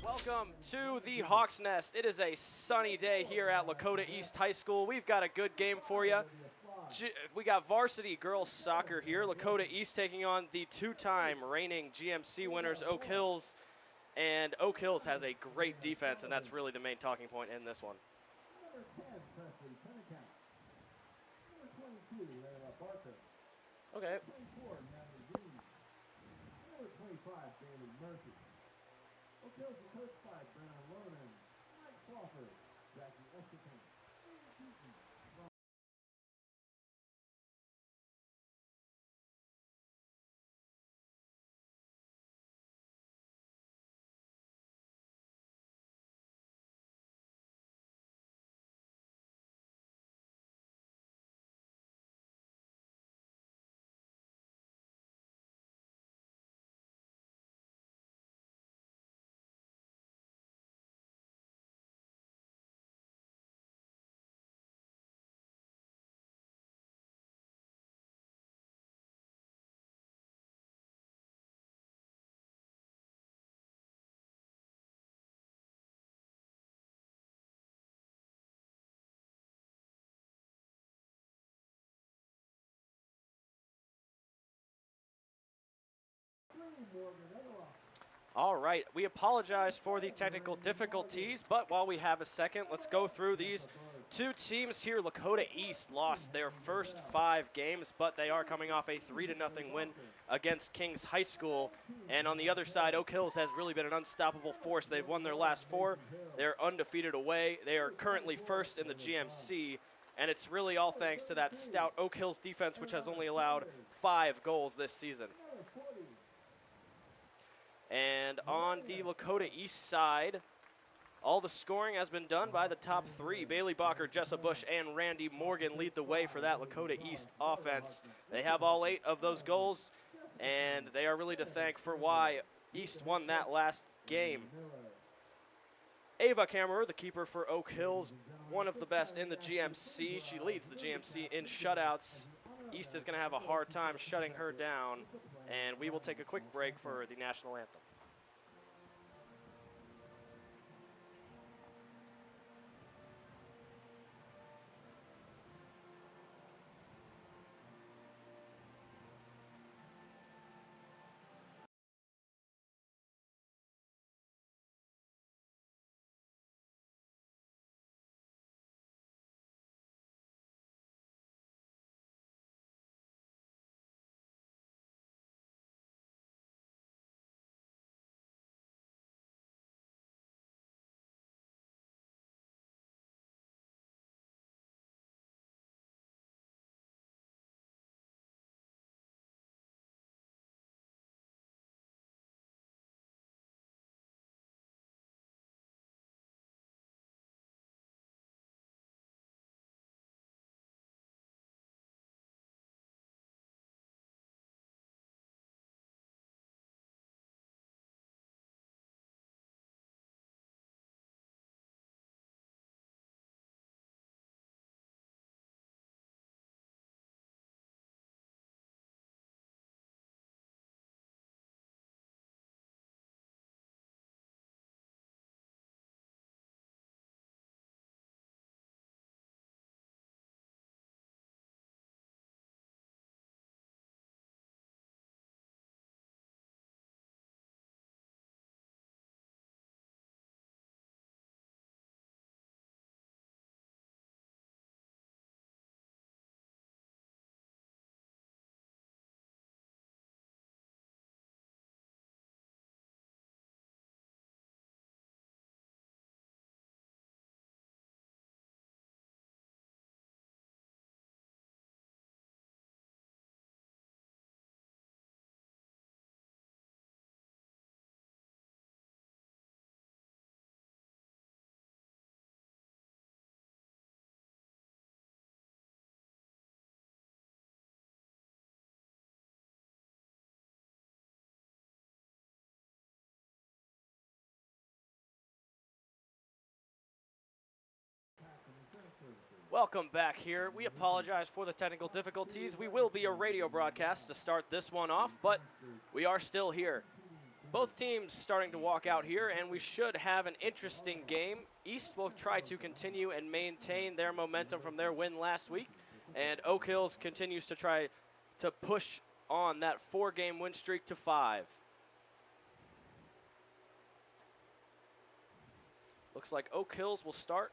Welcome to the Hawks Nest. It is a sunny day here at Lakota East High School. We've got a good game for you. We got varsity girls soccer here. Lakota East taking on the two-time reigning GMC winners, Oak Hills. And Oak Hills has a great defense, and that's really the main talking point in this one. Okay. All right, we apologize for the technical difficulties, but while we have a second, let's go through these two teams here. Lakota East lost their first 5 games, but they are coming off a 3-0 win against Kings High School. And on the other side, Oak Hills has really been an unstoppable force. They've won their last 4. They're undefeated away. They are currently first in the GMC, and it's really all thanks to that stout Oak Hills defense, which has only allowed 5 goals this season. And on the Lakota East side, all the scoring has been done by the top 3. Bailey Bacher, Jessa Bush, and Randy Morgan lead the way for that Lakota East offense. They have all 8 of those goals, and they are really to thank for why East won that last game. Ava Kammerer, the keeper for Oak Hills, one of the best in the GMC. She leads the GMC in shutouts. East is going to have a hard time shutting her down, and we will take a quick break for the national anthem. Welcome back here. We apologize for the technical difficulties. We will be a radio broadcast to start this one off, but we are still here. Both teams starting to walk out here, and we should have an interesting game. East will try to continue and maintain their momentum from their win last week, and Oak Hills continues to try to push on that 4-game win streak to 5. Looks like Oak Hills will start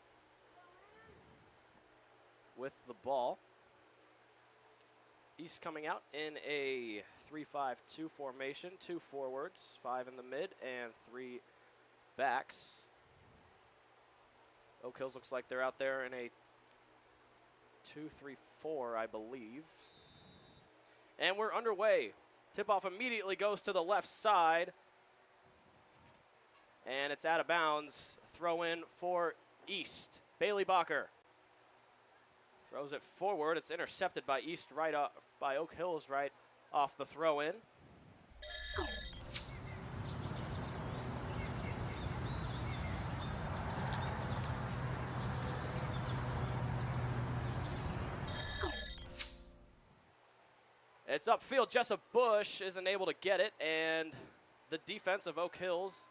with the ball. East coming out in a 3-5-2 formation, 2 forwards, 5 in the mid, and 3 backs. Oak Hills looks like they're out there in a 2-3-4, I believe. And we're underway. Tip-off immediately goes to the left side. And it's out of bounds. Throw in for East. Bailey Bacher throws it forward. It's intercepted by East right off, by Oak Hills right off the throw in. It's upfield. Jessup Bush isn't able to get it, and the defense of Oak Hills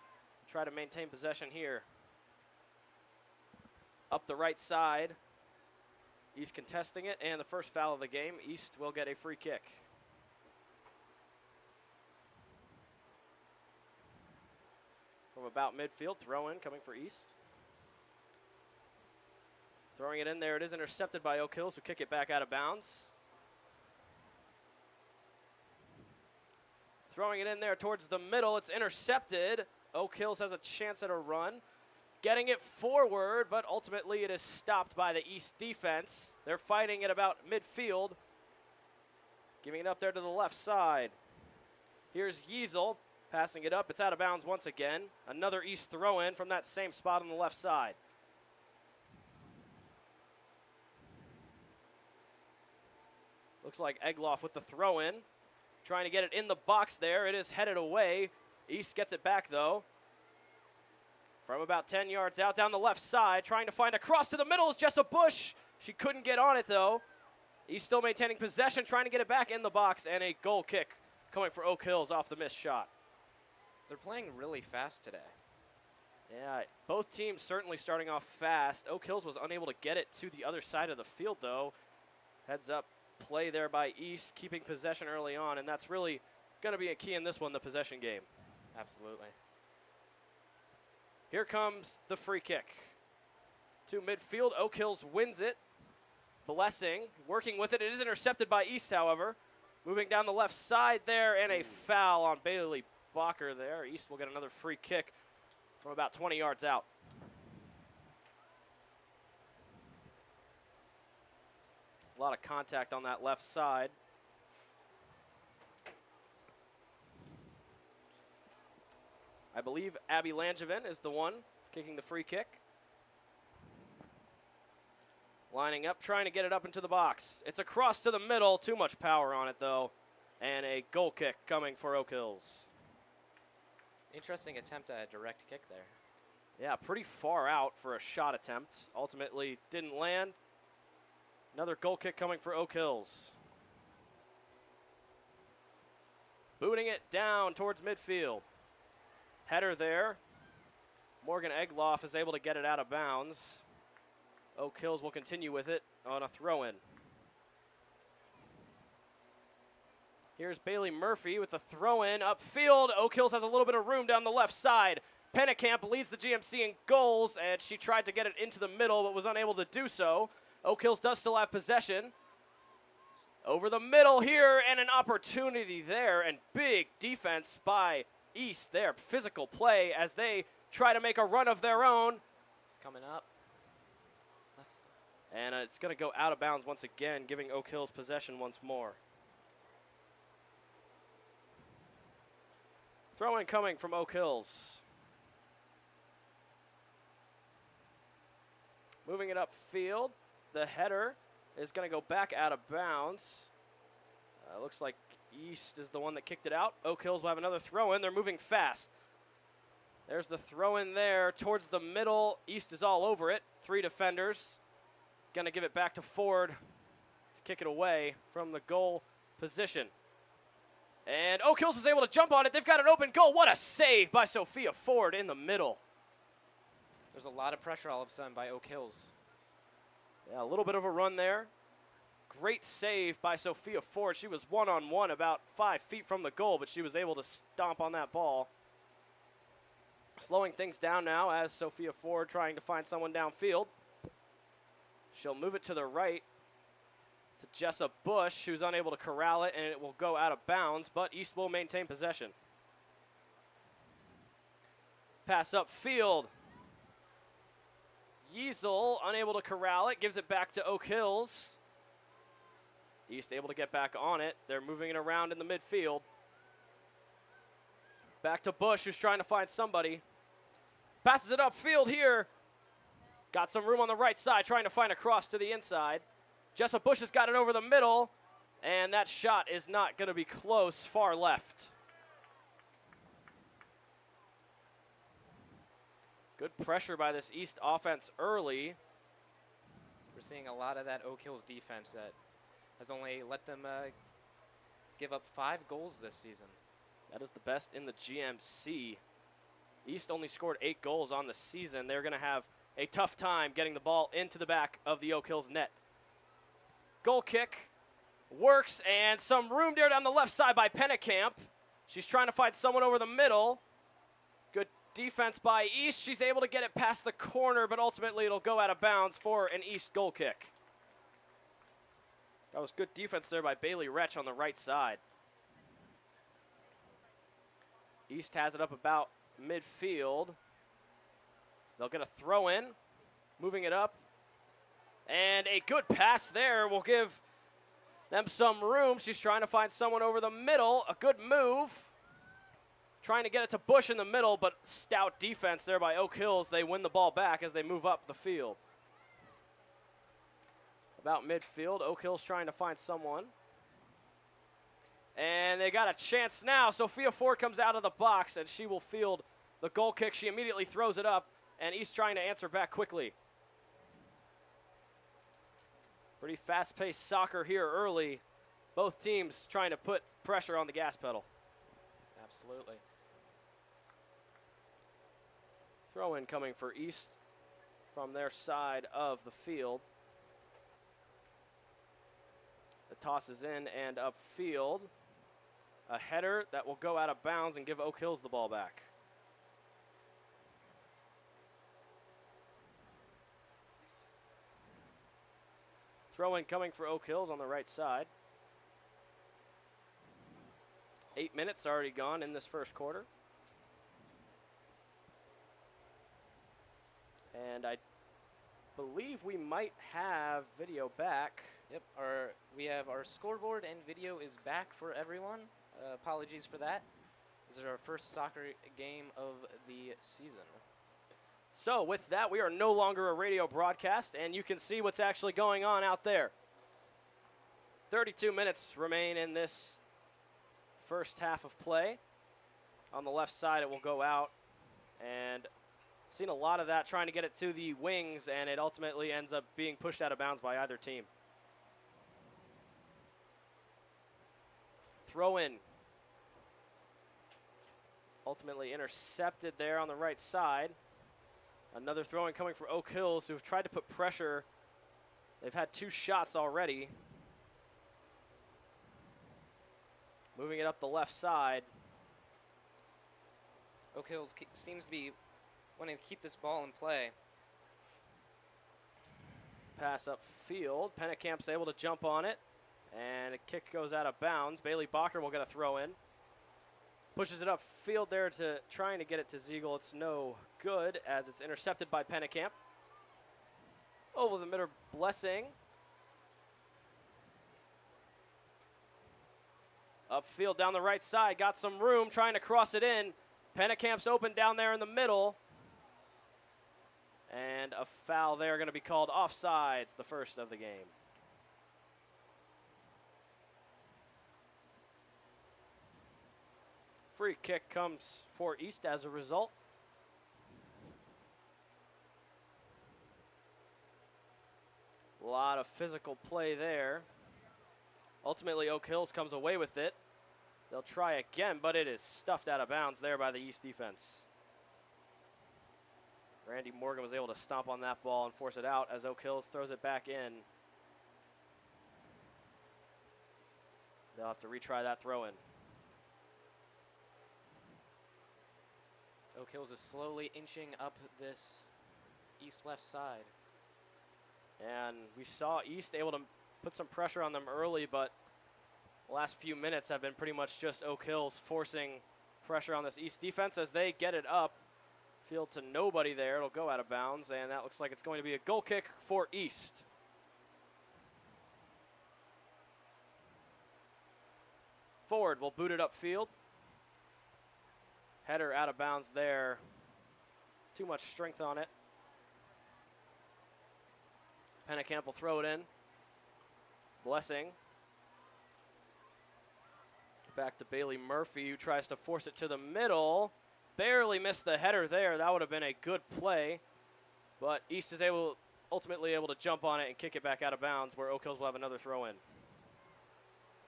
try to maintain possession here. Up the right side. East contesting it, and the first foul of the game. East will get a free kick. From about midfield, throw in coming for East. Throwing it in there, it is intercepted by Oak Hills, who kick it back out of bounds. Throwing it in there towards the middle, it's intercepted. Oak Hills has a chance at a run. Getting it forward, but ultimately it is stopped by the East defense. They're fighting at about midfield. Giving it up there to the left side. Here's Yeasel passing it up. It's out of bounds once again. Another East throw-in from that same spot on the left side. Looks like Egloff with the throw-in. Trying to get it in the box there. It is headed away. East gets it back, though. From about 10 yards out down the left side, trying to find a cross to the middle is Jessup Bush. She couldn't get on it, though. He's still maintaining possession, trying to get it back in the box, and a goal kick coming for Oak Hills off the missed shot. They're playing really fast today. Yeah, both teams certainly starting off fast. Oak Hills was unable to get it to the other side of the field, though. Heads up play there by East, keeping possession early on, and that's really going to be a key in this one, the possession game. Absolutely. Here comes the free kick. To midfield, Oak Hills wins it. Blessing, working with it. It is intercepted by East, however. Moving down the left side there, and a foul on Bailey Bacher there. East will get another free kick from about 20 yards out. A lot of contact on that left side. I believe Abby Langevin is the one kicking the free kick. Lining up, trying to get it up into the box. It's across to the middle. Too much power on it, though. And a goal kick coming for Oak Hills. Interesting attempt at a direct kick there. Yeah, pretty far out for a shot attempt. Ultimately didn't land. Another goal kick coming for Oak Hills. Booting it down towards midfield. Header there. Morgan Egloff is able to get it out of bounds. Oak Hills will continue with it on a throw-in. Here's Bailey Murphy with the throw-in upfield. Oak Hills has a little bit of room down the left side. Pennekamp leads the GMC in goals, and she tried to get it into the middle but was unable to do so. Oak Hills does still have possession. Over the middle here, and an opportunity there, and big defense by East there. Physical play as they try to make a run of their own. It's coming up. Left side. And it's going to go out of bounds once again, giving Oak Hills possession once more. Throw-in coming from Oak Hills. Moving it upfield. The header is going to go back out of bounds. Looks like East is the one that kicked it out. Oak Hills will have another throw-in. They're moving fast. There's the throw-in there towards the middle. East is all over it. 3 defenders. Going to give it back to Ford to kick it away from the goal position. And Oak Hills was able to jump on it. They've got an open goal. What a save by Sophia Ford in the middle. There's a lot of pressure all of a sudden by Oak Hills. Yeah, a little bit of a run there. Great save by Sophia Ford. She was one-on-one about 5 feet from the goal, but she was able to stomp on that ball. Slowing things down now as Sophia Ford trying to find someone downfield. She'll move it to the right to Jessa Bush, who's unable to corral it, and it will go out of bounds, but East will maintain possession. Pass upfield. Yeasel unable to corral it, gives it back to Oak Hills. East able to get back on it. They're moving it around in the midfield. Back to Bush, who's trying to find somebody. Passes it upfield here. Got some room on the right side, trying to find a cross to the inside. Jessa Bush has got it over the middle, and that shot is not going to be close, far left. Good pressure by this East offense early. We're seeing a lot of that Oak Hills defense that has only let them give up 5 goals this season. That is the best in the GMC. East only scored 8 goals on the season. They're going to have a tough time getting the ball into the back of the Oak Hills net. Goal kick works, and some room there down the left side by Pennekamp. She's trying to find someone over the middle. Good defense by East. She's able to get it past the corner, but ultimately it'll go out of bounds for an East goal kick. That was good defense there by Bailey Retch on the right side. East has it up about midfield. They'll get a throw in, moving it up. And a good pass there will give them some room. She's trying to find someone over the middle. A good move. Trying to get it to Bush in the middle, but stout defense there by Oak Hills. They win the ball back as they move up the field. About midfield, Oak Hills trying to find someone. And they got a chance now. Sophia Ford comes out of the box, and she will field the goal kick. She immediately throws it up, and East trying to answer back quickly. Pretty fast-paced soccer here early. Both teams trying to put pressure on the gas pedal. Absolutely. Throw in coming for East from their side of the field. The toss is in and upfield. A header that will go out of bounds and give Oak Hills the ball back. Throw in coming for Oak Hills on the right side. 8 minutes already gone in this first quarter. And I believe we might have video back. Yep, we have our scoreboard and video is back for everyone. Apologies for that. This is our first soccer game of the season. So with that, we are no longer a radio broadcast, and you can see what's actually going on out there. 32 minutes remain in this first half of play. On the left side, it will go out, and seen a lot of that trying to get it to the wings, and it ultimately ends up being pushed out of bounds by either team. Throw in. Ultimately intercepted there on the right side. Another throw in coming for Oak Hills, who've tried to put pressure. They've had 2 shots already. Moving it up the left side. Oak Hills seems to be wanting to keep this ball in play. Pass upfield. Pennecamp's able to jump on it. And a kick goes out of bounds. Bailey Bacher will get a throw in. Pushes it upfield there to trying to get it to Ziegel. It's no good as it's intercepted by Pennecamp. Over the middle, Blessing. Upfield down the right side, got some room, trying to cross it in. Pennecamp's open down there in the middle. And a foul there going to be called offsides, the first of the game. Free kick comes for East as a result. A lot of physical play there. Ultimately, Oak Hills comes away with it. They'll try again, but it is stuffed out of bounds there by the East defense. Randy Morgan was able to stomp on that ball and force it out as Oak Hills throws it back in. They'll have to retry that throw in. Oak Hills is slowly inching up this East left side. And we saw East able to put some pressure on them early, but the last few minutes have been pretty much just Oak Hills forcing pressure on this East defense as they get it up. Field to nobody there. It'll go out of bounds, and that looks like it's going to be a goal kick for East. Forward will boot it upfield. Header out of bounds there. Too much strength on it. Pennekamp will throw it in. Blessing. Back to Bailey Murphy, who tries to force it to the middle. Barely missed the header there. That would have been a good play. But East is ultimately able to jump on it and kick it back out of bounds, where Oak Hills will have another throw in.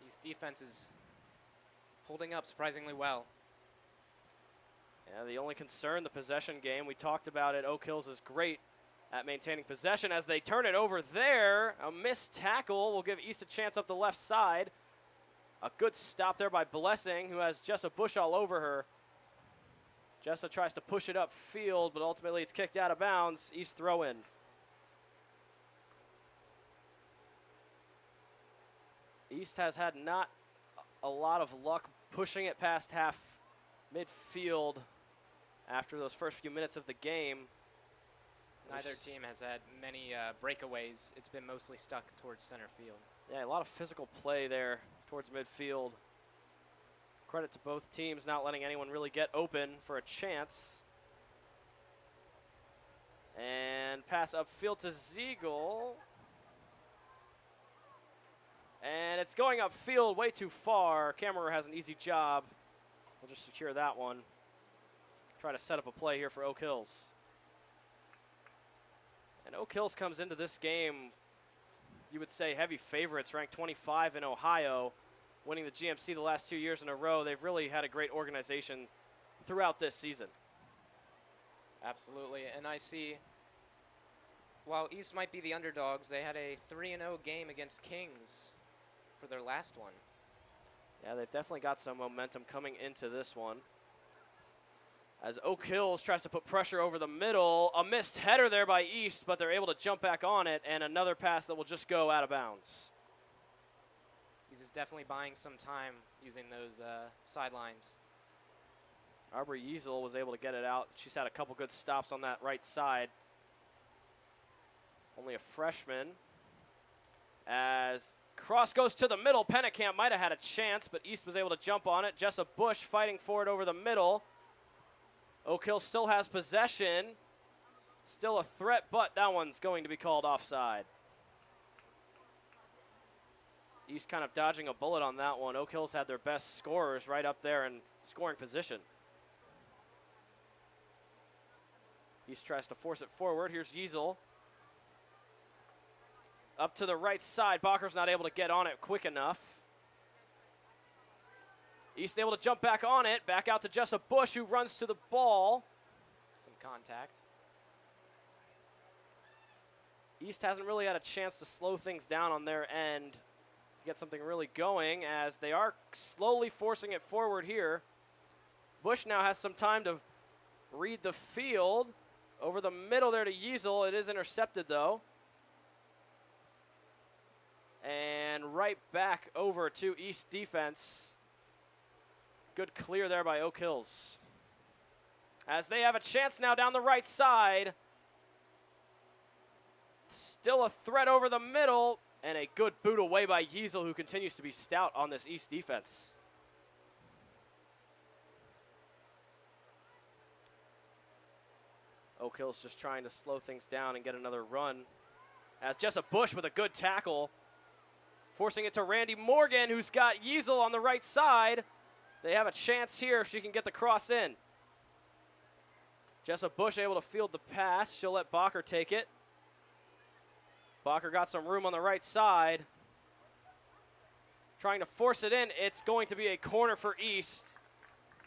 East defense is holding up surprisingly well. Yeah, the only concern, the possession game. We talked about it. Oak Hills is great at maintaining possession as they turn it over there. A missed tackle will give East a chance up the left side. A good stop there by Blessing, who has Jessa Bush all over her. Jessa tries to push it upfield, but ultimately it's kicked out of bounds. East throw in. East has had not a lot of luck pushing it past half midfield after those first few minutes of the game. Neither team has had many breakaways. It's been mostly stuck towards center field. Yeah, a lot of physical play there towards midfield. Credit to both teams not letting anyone really get open for a chance. And pass upfield to Ziegel. And it's going upfield way too far. Kammerer has an easy job. We'll just secure that one. Try to set up a play here for Oak Hills. And Oak Hills comes into this game, you would say heavy favorites, ranked 25 in Ohio, winning the GMC the last 2 years in a row. They've really had a great organization throughout this season. Absolutely, and I see, while East might be the underdogs, they had a 3-0 game against Kings for their last one. Yeah, they've definitely got some momentum coming into this one. As Oak Hills tries to put pressure over the middle. A missed header there by East, but they're able to jump back on it, and another pass that will just go out of bounds. East is definitely buying some time using those sidelines. Aubrey Yeasel was able to get it out. She's had a couple good stops on that right side. Only a freshman. As cross goes to the middle, Pennekamp might have had a chance, but East was able to jump on it. Jessa Bush fighting for it over the middle. Oak Hill still has possession. Still a threat, but that one's going to be called offside. East kind of dodging a bullet on that one. Oak Hills had their best scorers right up there in scoring position. East tries to force it forward. Here's Yeasel. Up to the right side. Bacher's not able to get on it quick enough. East able to jump back on it. Back out to Jessa Bush, who runs to the ball. Some contact. East hasn't really had a chance to slow things down on their end to get something really going, as they are slowly forcing it forward here. Bush now has some time to read the field. Over the middle there to Yeasel. It is intercepted, though. And right back over to East defense. Good clear there by Oak Hills. As they have a chance now down the right side. Still a threat over the middle. And a good boot away by Yeasel, who continues to be stout on this East defense. Oak Hills just trying to slow things down and get another run. As Jessa Bush with a good tackle. Forcing it to Randy Morgan, who's got Yeasel on the right side. They have a chance here if she can get the cross in. Jessa Bush able to field the pass. She'll let Bacher take it. Bacher got some room on the right side. trying to force it in. It's going to be a corner for East,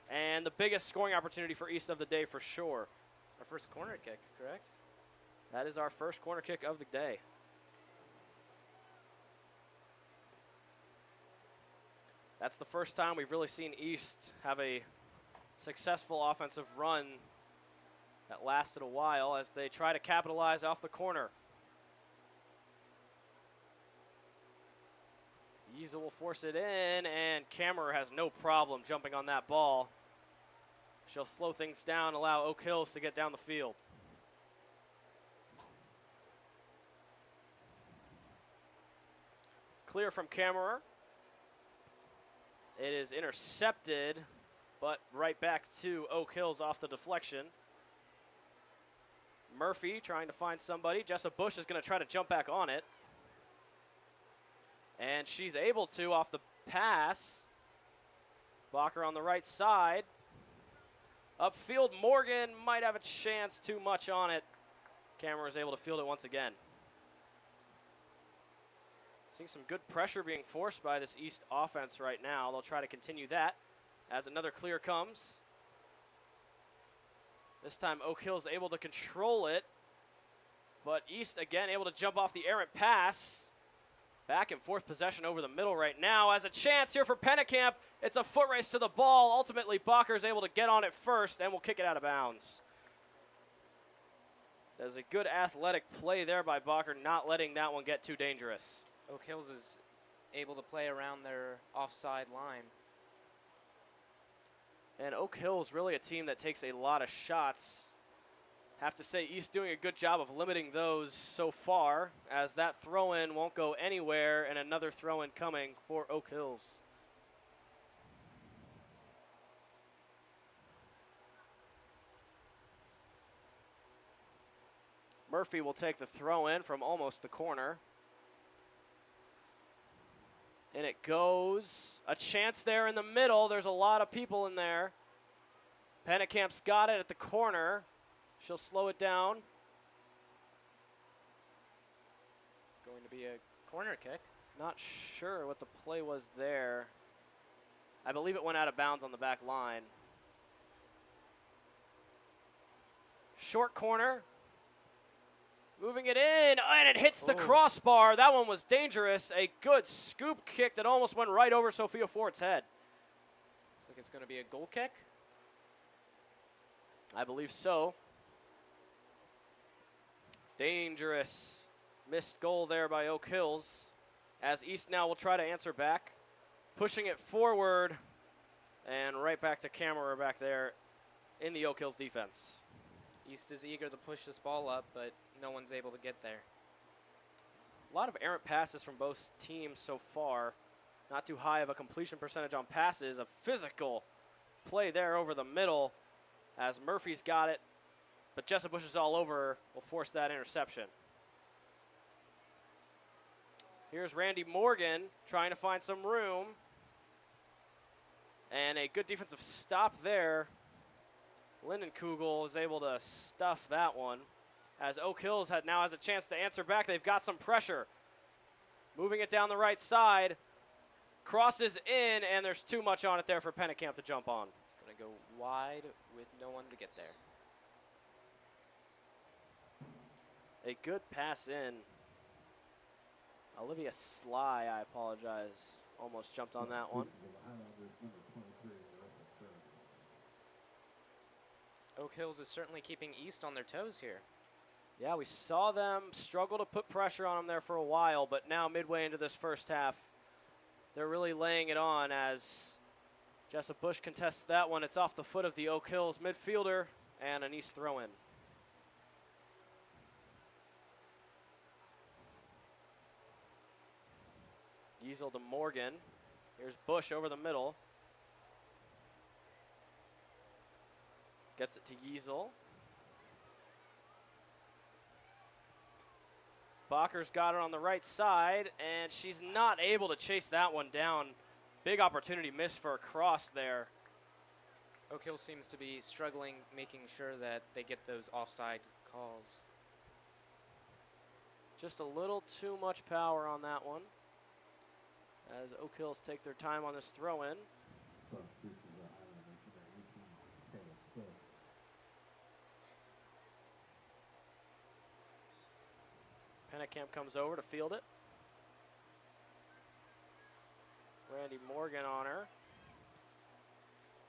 and the biggest scoring opportunity for East of the day for sure. Our first corner kick, correct? That is our first corner kick of the day. That's the first time we've really seen East have a successful offensive run that lasted a while as they try to capitalize off the corner. Yeezel will force it in, and Kammerer has no problem jumping on that ball. She'll slow things down, allow Oak Hills to get down the field. Clear from Kammerer. It is intercepted, but right back to Oak Hills off the deflection. Murphy trying to find somebody. Jessa Bush is going to try to jump back on it. And she's able to off the pass. Bacher on the right side. Upfield, Morgan might have a chance, too much on it. Kammerer is able to field it once again. Seeing some good pressure being forced by this East offense right now. They'll try to continue that as another clear comes. This time Oak Hill's able to control it, but East again able to jump off the errant pass. Back and forth possession over the middle right now. As a chance here for Pennekamp. It's a foot race to the ball. Ultimately, Bacher is able to get on it first and will kick it out of bounds. There's a good athletic play there by Bacher, not letting that one get too dangerous. Oak Hills is able to play around their offside line. And Oak Hill's really a team that takes a lot of shots. Have to say East doing a good job of limiting those so far, as that throw-in won't go anywhere, and another throw-in coming for Oak Hills. Murphy will take the throw-in from almost the corner. And it goes. A chance there in the middle. There's a lot of people in there. Pennecamp's got it at the corner. She'll slow it down. Going to be a corner kick. Not sure what the play was there. I believe it went out of bounds on the back line. Short corner. Moving it in, and it hits the crossbar. That one was dangerous. A good scoop kick that almost went right over Sophia Fort's head. Looks like it's going to be a goal kick. I believe so. Dangerous missed goal there by Oak Hills, as East now will try to answer back. Pushing it forward, and right back to Kammerer back there in the Oak Hills defense. East is eager to push this ball up, but no one's able to get there. A lot of errant passes from both teams so far. Not too high of a completion percentage on passes. A physical play there over the middle as Murphy's got it, but Jessa Bush is all over her, will force that interception. Here's Randy Morgan trying to find some room. And a good defensive stop there. Lindenkugel is able to stuff that one. As Oak Hills now has a chance to answer back. They've got some pressure. Moving it down the right side. Crosses in, and there's too much on it there for Pennekamp to jump on. It's going to go wide with no one to get there. A good pass in. Olivia Sly, I apologize, almost jumped on that one. Oak Hills is certainly keeping East on their toes here. Yeah, we saw them struggle to put pressure on them there for a while, but now midway into this first half, they're really laying it on as Jessa Bush contests that one. It's off the foot of the Oak Hills midfielder, and an East throw-in. Yeezel to Morgan. Here's Bush over the middle. Gets it to Yeezel. Bacher's got it on the right side, and she's not able to chase that one down. Big opportunity missed for a cross there. Oak Hill seems to be struggling making sure that they get those offside calls. Just a little too much power on that one. as Oak Hills take their time on this throw-in. Pennekamp comes over to field it. Randy Morgan on her.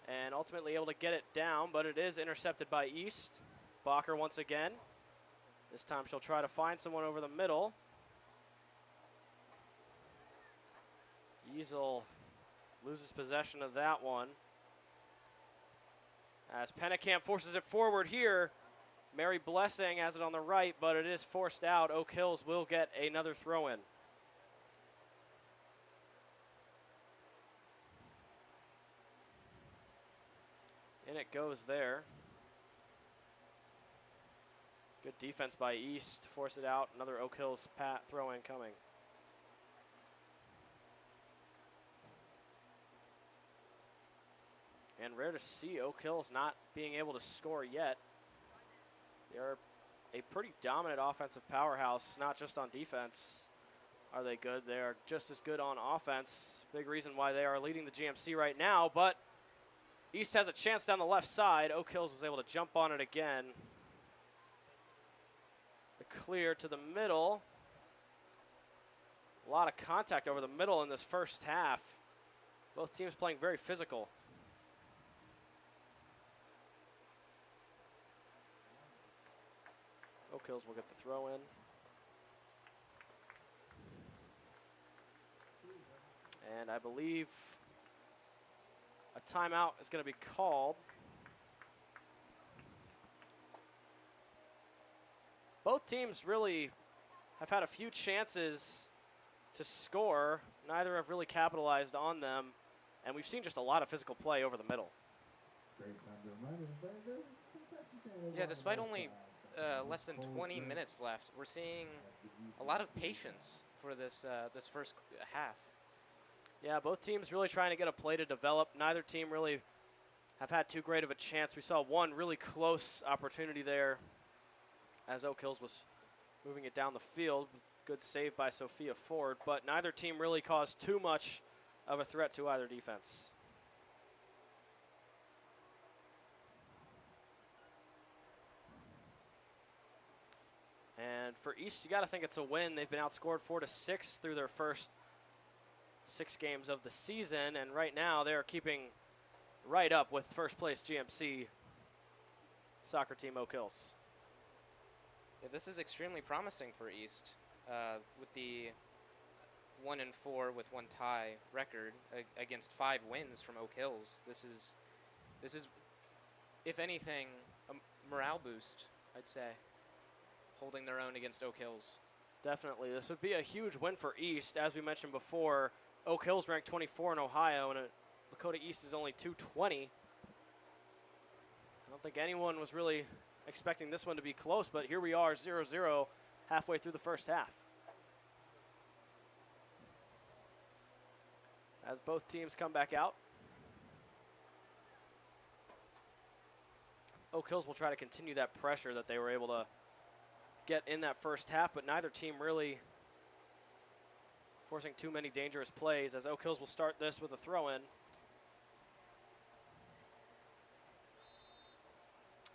And ultimately able to get it down, but it is intercepted by East. Bacher once again. This time she'll try to find someone over the middle. Easel loses possession of that one. As Pennekamp forces it forward here. Mary Blessing has it on the right, but it is forced out. Oak Hills will get another throw-in. In it goes there. Good defense by East to force it out. Another Oak Hills throw-in coming. And rare to see Oak Hills not being able to score yet. They're a pretty dominant offensive powerhouse, not just on defense. Are they good? They are just as good on offense. Big reason why they are leading the GMC right now, but East has a chance down the left side. Oak Hills was able to jump on it again. The clear to the middle. A lot of contact over the middle in this first half. Both teams playing very physical. Oak Hills will get the throw in. And I believe a timeout is going to be called. Both teams really have had a few chances to score. Neither have really capitalized on them. And we've seen just a lot of physical play over the middle. Yeah, despite only less than 20 minutes left, we're seeing a lot of patience for this this first half. Yeah, both teams really trying to get a play to develop. Neither team really have had too great of a chance. We saw one really close opportunity there as Oak Hills was moving it down the field. Good save by Sophia Ford, but neither team really caused too much of a threat to either defense. And for East, you got to think it's a win. They've been outscored 4-6 through their first 6 games of the season, and right now they're keeping right up with first place GMC soccer team Oak Hills. Yeah, this is extremely promising for East with the 1-4 with 1 tie record against 5 wins from Oak Hills. This is, if anything, a morale boost, I'd say, holding their own against Oak Hills. Definitely. This would be a huge win for East. As we mentioned before, Oak Hills ranked 24 in Ohio, and Lakota East is only 220. I don't think anyone was really expecting this one to be close, but here we are, 0-0, halfway through the first half. As both teams come back out, Oak Hills will try to continue that pressure that they were able to get in that first half, but neither team really forcing too many dangerous plays, as Oak Hills will start this with a throw-in.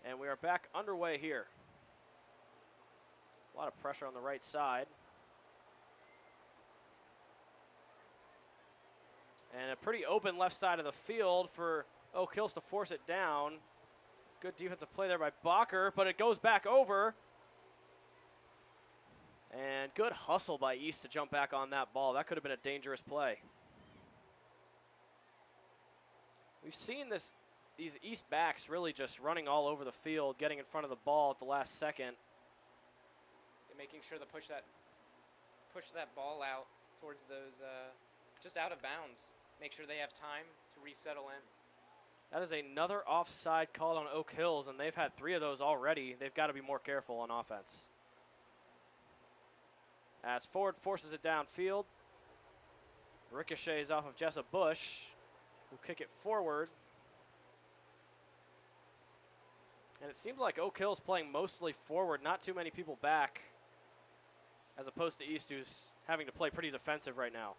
And we are back underway here. A lot of pressure on the right side. And a pretty open left side of the field for Oak Hills to force it down. Good defensive play there by Bacher, but it goes back over. And good hustle by East to jump back on that ball. That could have been a dangerous play. We've seen these East backs really just running all over the field, getting in front of the ball at the last second. And making sure to push that ball out towards those, just out of bounds. Make sure they have time to resettle in. That is another offside called on Oak Hills, and they've had 3 of those already. They've got to be more careful on offense. As Ford forces it downfield. Ricochets off of Jessa Bush, who'll kick it forward. And it seems like Oak Hill's playing mostly forward, not too many people back, as opposed to East, who's having to play pretty defensive right now.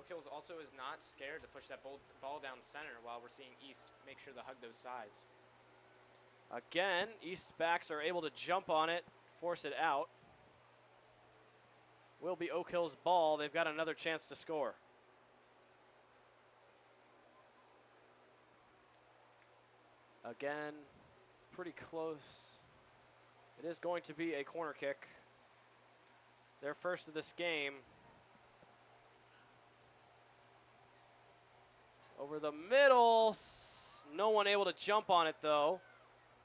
Oak Hills also is not scared to push that ball down center while we're seeing East make sure to hug those sides. Again, East's backs are able to jump on it, force it out. Will be Oak Hill's ball. They've got another chance to score. Again, pretty close. It is going to be a corner kick. Their first of this game. Over the middle. No one able to jump on it, though.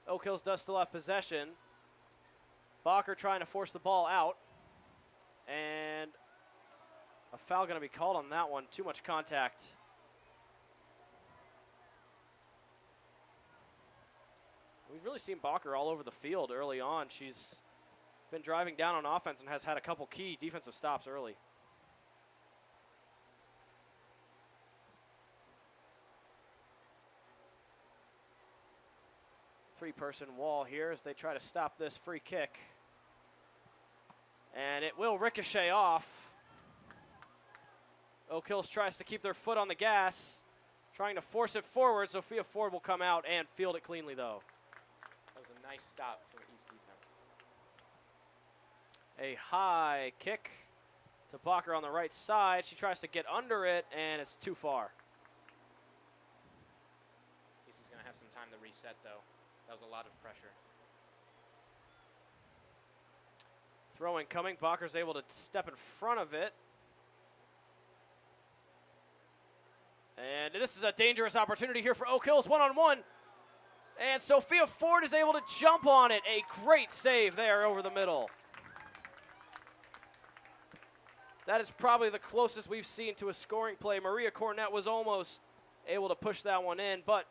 Oak Hills does still have possession. Bacher trying to force the ball out. And a foul going to be called on that one. Too much contact. We've really seen Bacher all over the field early on. She's been driving down on offense and has had a couple key defensive stops early. Three-person wall here as they try to stop this free kick. And it will ricochet off. Oak Hills tries to keep their foot on the gas, trying to force it forward. Sophia Ford will come out and field it cleanly, though. That was a nice stop from the East defense. A high kick to Bacher on the right side. She tries to get under it, and it's too far. East is going to have some time to reset, though. That was a lot of pressure. Throwing coming. Bacher's able to step in front of it. And this is a dangerous opportunity here for Oak Hills, one-on-one. And Sophia Ford is able to jump on it. A great save there over the middle. That is probably the closest we've seen to a scoring play. Maria Cornett was almost able to push that one in, but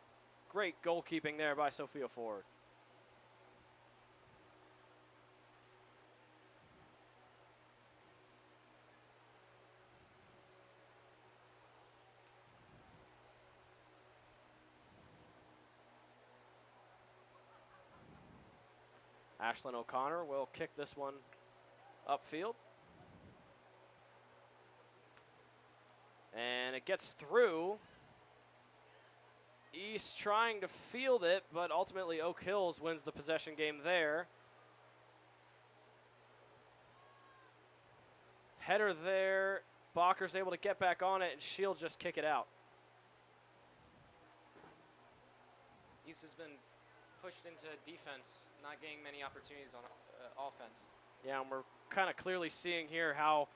great goalkeeping there by Sophia Ford. Ashlyn O'Connor will kick this one upfield. And it gets through. East trying to field it, but ultimately Oak Hills wins the possession game there. Header there. Bacher's able to get back on it, and she'll just kick it out. East has been pushed into defense, not getting many opportunities on offense. Yeah, and we're kind of clearly seeing here how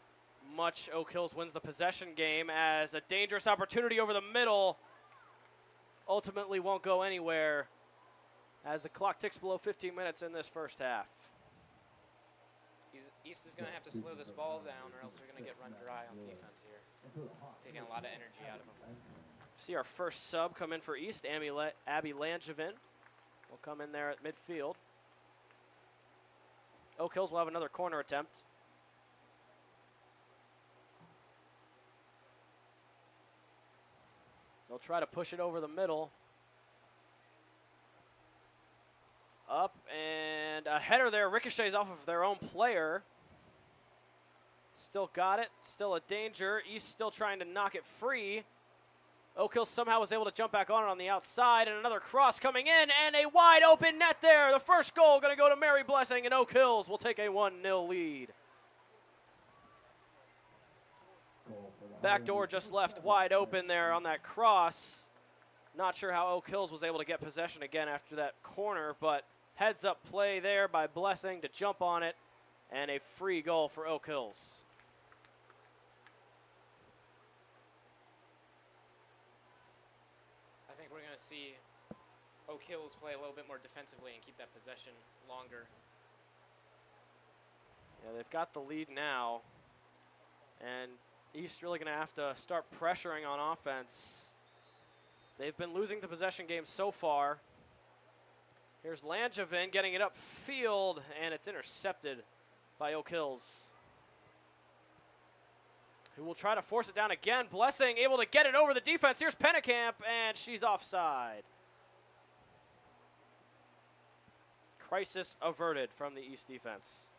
much Oak Hills wins the possession game, as a dangerous opportunity over the middle ultimately won't go anywhere as the clock ticks below 15 minutes in this first half. East is going to have to slow this ball down, or else they're going to get run dry on defense here. It's taking a lot of energy out of them. See our first sub come in for East. Abby Langevin will come in there at midfield. Oak Hills will have another corner attempt. They'll try to push it over the middle. It's up, and a header there ricochets off of their own player. Still got it, still a danger. East still trying to knock it free. Oak Hills somehow was able to jump back on it on the outside, and another cross coming in, and a wide open net there. The first goal going to go to Mary Blessing, and Oak Hills will take a 1-0 lead. Back door just left wide open there on that cross. Not sure how Oak Hills was able to get possession again after that corner, but heads up play there by Blessing to jump on it, and a free goal for Oak Hills. I think we're going to see Oak Hills play a little bit more defensively and keep that possession longer. Yeah, they've got the lead now, and East really going to have to start pressuring on offense. They've been losing the possession game so far. Here's Langevin getting it upfield, and it's intercepted by Oak Hills, who will try to force it down again. Blessing able to get it over the defense. Here's Pennekamp, and she's offside. Crisis averted from the East defense.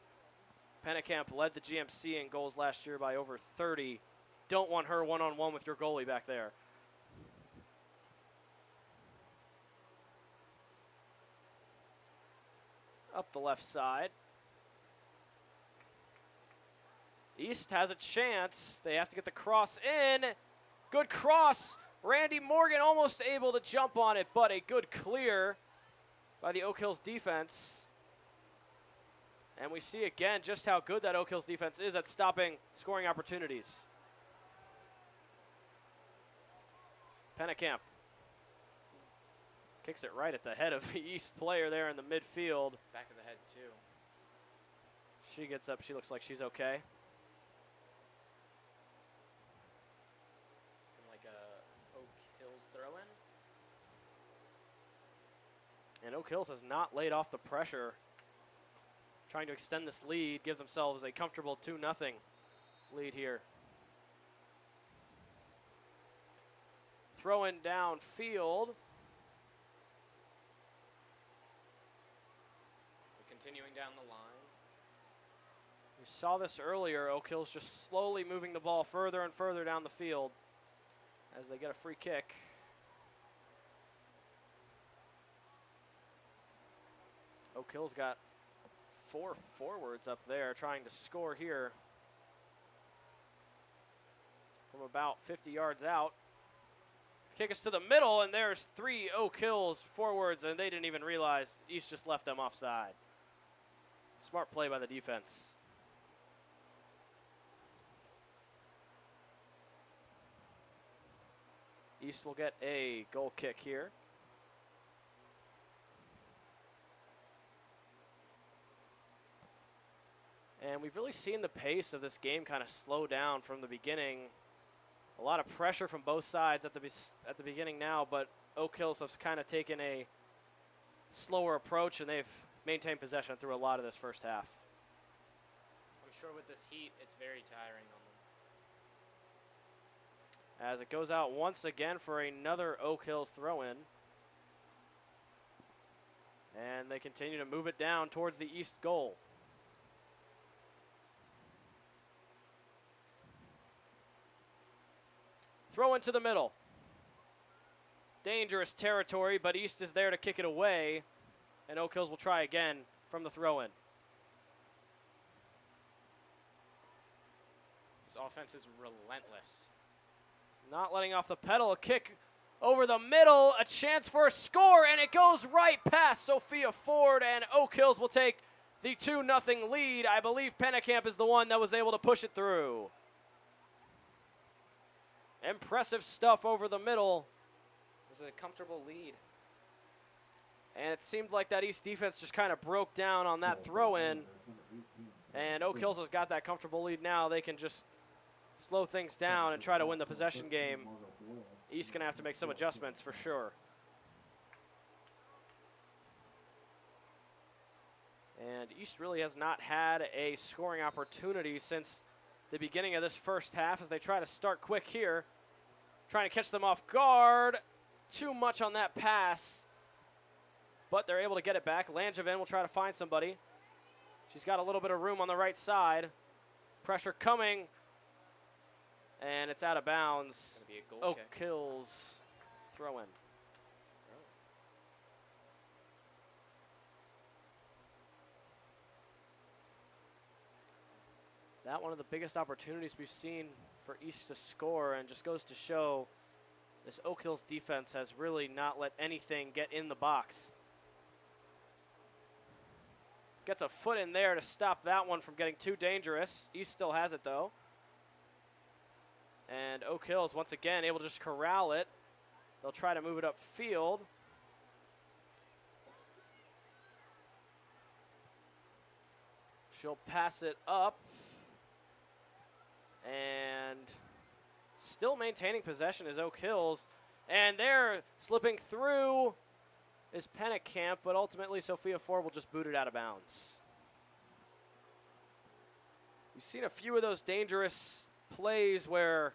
Pennekamp led the GMC in goals last year by over 30 don't want her one-on-one with your goalie back there. Up the left side. East has a chance. They have to get the cross in. Good cross. Randy Morgan almost able to jump on it, but a good clear by the Oak Hills defense. And we see again just how good that Oak Hills defense is at stopping scoring opportunities. Pennekamp kicks it right at the head of the East player there in the midfield. Back of the head, too. She gets up. She looks like she's okay. Like a Oak Hills throw-in. And Oak Hills has not laid off the pressure, trying to extend this lead, give themselves a comfortable 2-0 lead here. Throw in downfield. Continuing down the line. We saw this earlier. Oak Hills just slowly moving the ball further and further down the field as they get a free kick. Oak Hills got 4 forwards up there trying to score here from about 50 yards out. Kick us to the middle, and there's 3 Oak Hills forwards, and they didn't even realize East just left them offside. Smart play by the defense. East will get a goal kick here. And we've really seen the pace of this game kind of slow down from the beginning. A lot of pressure from both sides at the beginning now, but Oak Hills has kind of taken a slower approach, and they've maintained possession through a lot of this first half. I'm sure with this heat, it's very tiring on them. As it goes out once again for another Oak Hills throw-in. And they continue to move it down towards the East goal. Throw into the middle. Dangerous territory, but East is there to kick it away. And Oak Hills will try again from the throw-in. This offense is relentless. Not letting off the pedal. A kick over the middle. A chance for a score, and it goes right past Sophia Ford, and Oak Hills will take the 2-0 lead. I believe Pennekamp is the one that was able to push it through. Impressive stuff over the middle. This is a comfortable lead. And it seemed like that East defense just kind of broke down on that throw-in. And Oak Hills has got that comfortable lead now. They can just slow things down and try to win the possession game. East going to have to make some adjustments for sure. And East really has not had a scoring opportunity since the beginning of this first half as they try to start quick here. Trying to catch them off guard. Too much on that pass. But they're able to get it back. Langevin will try to find somebody. She's got a little bit of room on the right side. Pressure coming. And it's out of bounds. It's gonna be a goal Oak kick. Hills throw-in. That one of the biggest opportunities we've seen for East to score, and just goes to show this Oak Hills defense has really not let anything get in the box. Gets a foot in there to stop that one from getting too dangerous. East still has it though. And Oak Hills once again able to just corral it. They'll try to move it upfield. She'll pass it up. And still maintaining possession is Oak Hills. And they're slipping through is Pennekamp, but ultimately Sophia Ford will just boot it out of bounds. We've seen a few of those dangerous plays where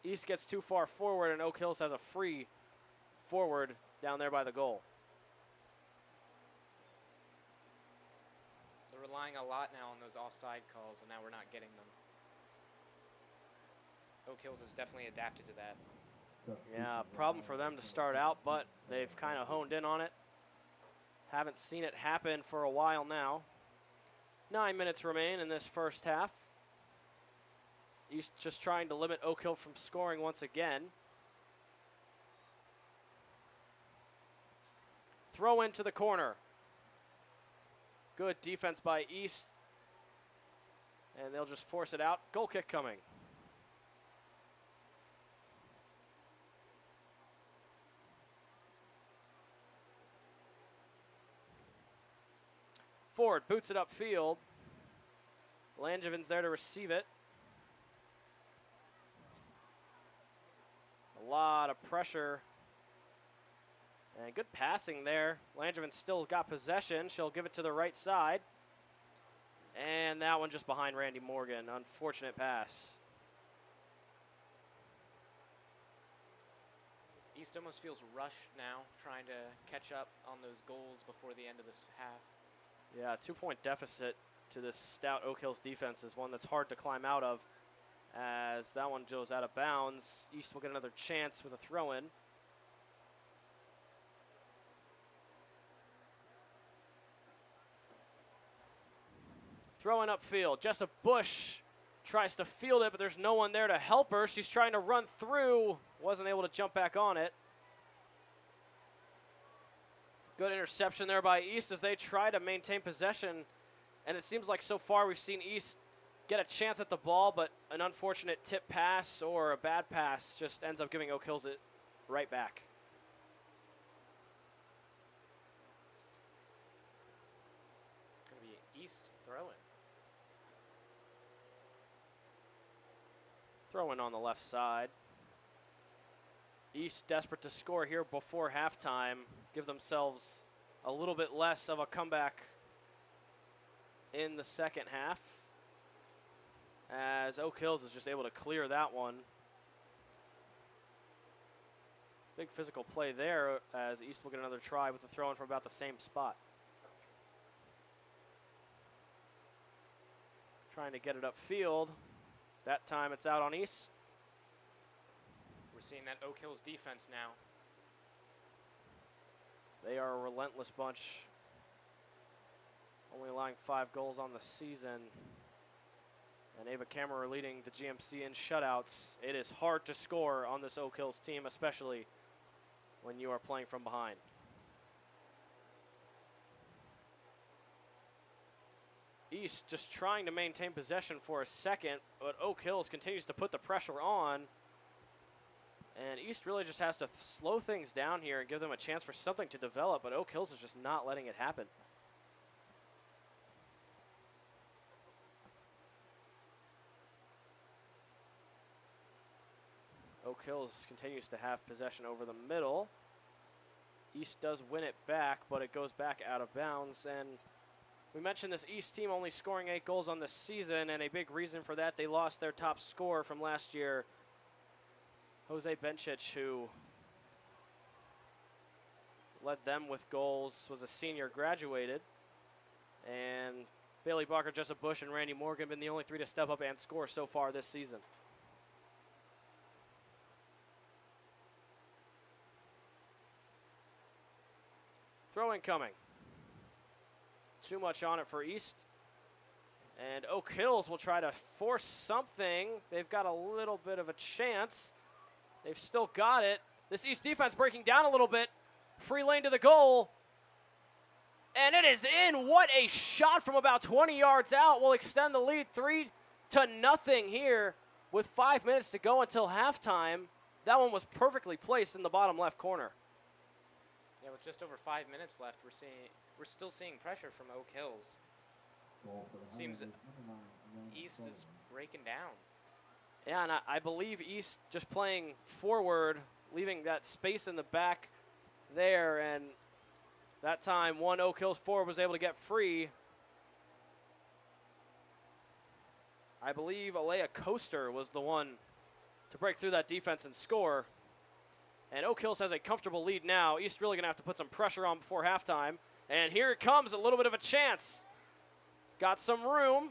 East gets too far forward and Oak Hills has a free forward down there by the goal. They're relying a lot now on those offside calls, and now we're not getting them. Oak Hills has definitely adapted to that. Yeah, problem for them to start out, but they've kind of honed in on it. Haven't seen it happen for a while now. 9 minutes remain in this first half. East just trying to limit Oak Hill from scoring once again. Throw into the corner. Good defense by East. And they'll just force it out. Goal kick coming. Ford boots it upfield. Langevin's there to receive it. A lot of pressure. And good passing there. Langevin still got possession. She'll give it to the right side. And that one just behind Randy Morgan. Unfortunate pass. East almost feels rushed now, trying to catch up on those goals before the end of this half. Yeah, 2-point deficit to this stout Oak Hills defense is one that's hard to climb out of, as that one goes out of bounds. East will get another chance with a throw-in. Throw-in upfield. Jessa Bush tries to field it, but there's no one there to help her. She's trying to run through. Wasn't able to jump back on it. Good interception there by East as they try to maintain possession. And it seems like so far we've seen East get a chance at the ball, but an unfortunate tip pass or a bad pass just ends up giving Oak Hills it right back. Going to be East throwing. Throw-in on the left side. East desperate to score here before halftime. Give themselves a little bit less of a comeback in the second half, as Oak Hills is just able to clear that one. Big physical play there as East will get another try with the throw-in from about the same spot. Trying to get it upfield. That time it's out on East. We're seeing that Oak Hills defense now. They are a relentless bunch, only allowing 5 goals on the season. And Ava Kammerer leading the GMC in shutouts. It is hard to score on this Oak Hills team, especially when you are playing from behind. East just trying to maintain possession for a second, but Oak Hills continues to put the pressure on. And East really just has to slow things down here and give them a chance for something to develop, but Oak Hills is just not letting it happen. Oak Hills continues to have possession over the middle. East does win it back, but it goes back out of bounds. And we mentioned this East team only scoring 8 goals on the season, and a big reason for that, they lost their top scorer from last year, Jose Benchich, who led them with goals, was a senior, graduated. And Bailey Barker, Jessa Bush, and Randy Morgan have been the only 3 to step up and score so far this season. Throw-in coming. Too much on it for East. And Oak Hills will try to force something. They've got a little bit of a chance. They've still got it. This East defense breaking down a little bit. Free lane to the goal. And it is in. What a shot from about 20 yards out. Will extend the lead 3-0 here with 5 minutes to go until halftime. That one was perfectly placed in the bottom left corner. Yeah, with just over 5 minutes left, we're still seeing pressure from Oak Hills. Seems East is breaking down. Yeah, and I believe East just playing forward, leaving that space in the back there, and that time one Oak Hills forward was able to get free. I believe Alea Coaster was the one to break through that defense and score. And Oak Hills has a comfortable lead now. East really going to have to put some pressure on before halftime. And here it comes, a little bit of a chance. Got some room.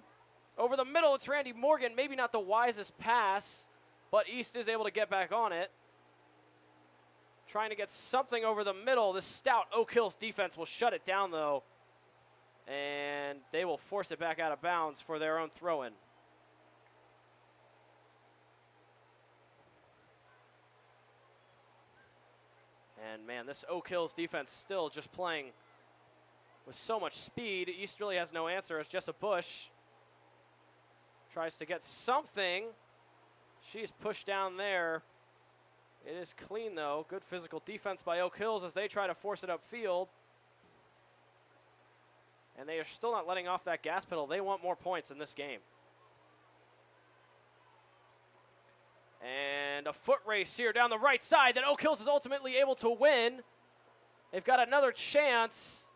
Over the middle, it's Randy Morgan. Maybe not the wisest pass, but East is able to get back on it. Trying to get something over the middle. This stout Oak Hills defense will shut it down, though. And they will force it back out of bounds for their own throw-in. And, man, this Oak Hills defense still just playing with so much speed. East really has no answer as Jessa Bush tries to get something. She's pushed down there. It is clean, though. Good physical defense by Oak Hills as they try to force it upfield. And they are still not letting off that gas pedal. They want more points in this game. And a foot race here down the right side that Oak Hills is ultimately able to win. They've got another chance.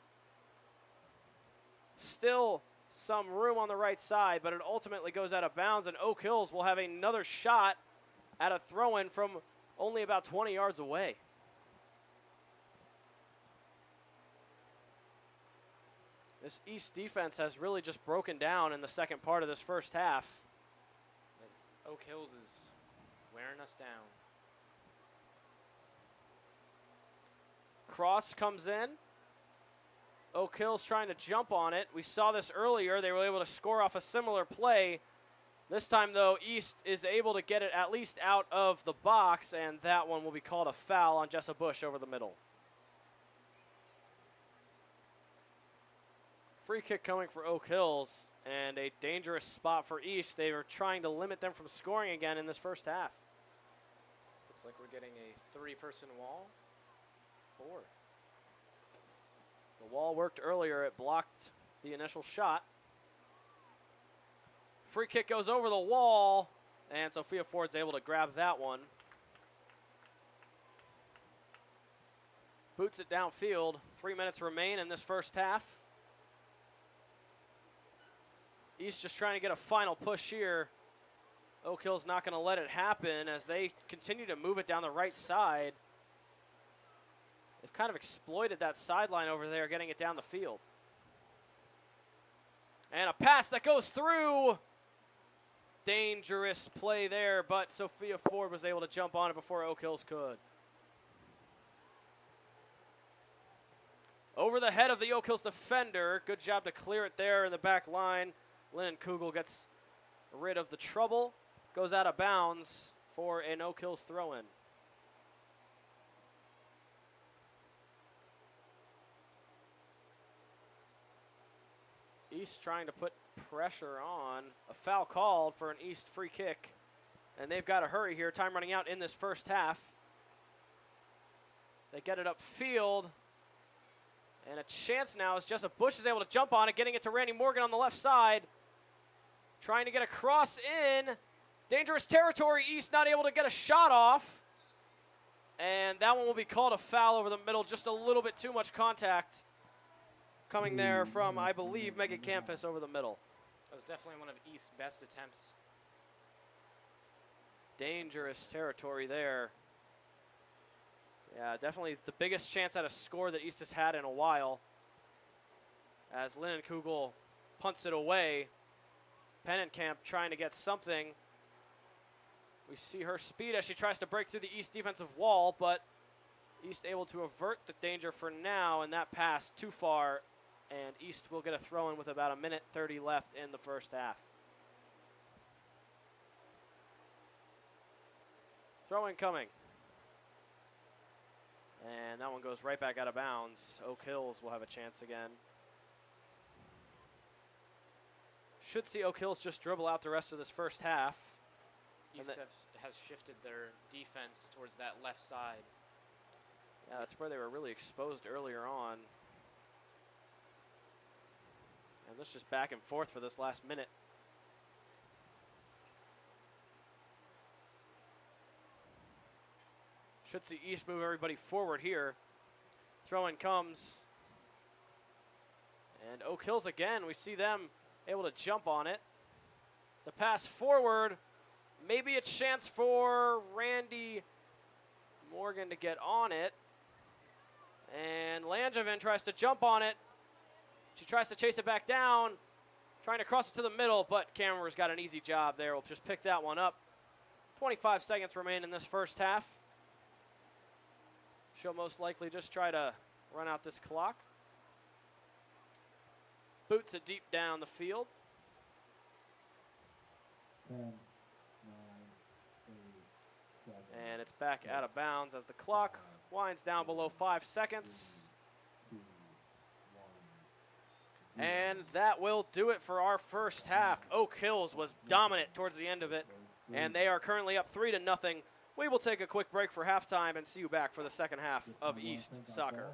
Still some room on the right side, but it ultimately goes out of bounds, and Oak Hills will have another shot at a throw-in from only about 20 yards away. This East defense has really just broken down in the second part of this first half. Oak Hills is wearing us down. Cross comes in. Oak Hills trying to jump on it. We saw this earlier. They were able to score off a similar play. This time, though, East is able to get it at least out of the box, and that one will be called a foul on Jessa Bush over the middle. Free kick coming for Oak Hills, and a dangerous spot for East. They were trying to limit them from scoring again in this first half. Looks like we're getting a three-person wall. 4. The wall worked earlier. It blocked the initial shot. Free kick goes over the wall, and Sophia Ford's able to grab that one. Boots it downfield. 3 minutes remain in this first half. East just trying to get a final push here. Oak Hill's not going to let it happen as they continue to move it down the right side. They've kind of exploited that sideline over there, getting it down the field. And a pass that goes through. Dangerous play there, but Sophia Ford was able to jump on it before Oak Hills could. Over the head of the Oak Hills defender. Good job to clear it there in the back line. Lynn Kugel gets rid of the trouble. Goes out of bounds for an Oak Hills throw-in. East trying to put pressure on. A foul called for an East free kick. And they've got to hurry here. Time running out in this first half. They get it upfield. And a chance now as Jessa Bush is able to jump on it, getting it to Randy Morgan on the left side. Trying to get a cross in. Dangerous territory. East not able to get a shot off. And that one will be called a foul over the middle. Just a little bit too much contact coming there from, I believe, Megan Campus over the middle. That was definitely one of East's best attempts. Dangerous territory there. Yeah, definitely the biggest chance at a score that East has had in a while. As Lynn Kugel punts it away. Pennenkamp trying to get something. We see her speed as she tries to break through the East defensive wall, but East able to avert the danger for now, and that pass too far, and East will get a throw-in with about 1:30 left in the first half. Throw-in coming. And that one goes right back out of bounds. Oak Hills will have a chance again. Should see Oak Hills just dribble out the rest of this first half. East has shifted their defense towards that left side. Yeah, that's where they were really exposed earlier on. And this just back and forth for this last minute. Should see East move everybody forward here. Throw-in comes. And Oak Hills again, we see them able to jump on it. The pass forward, maybe a chance for Randy Morgan to get on it. And Langevin tries to jump on it. She tries to chase it back down, trying to cross it to the middle, but Cameron's got an easy job there. We'll just pick that one up. 25 seconds remain in this first half. She'll most likely just try to run out this clock. Boots it deep down the field. 10, 9, 8, 7, And it's back out of bounds as the clock winds down below 5 seconds. 2, 1. And that will do it for our first half. Oak Hills was dominant towards the end of it, and they are currently up 3-0. We will take a quick break for halftime and see you back for the second half of East Soccer.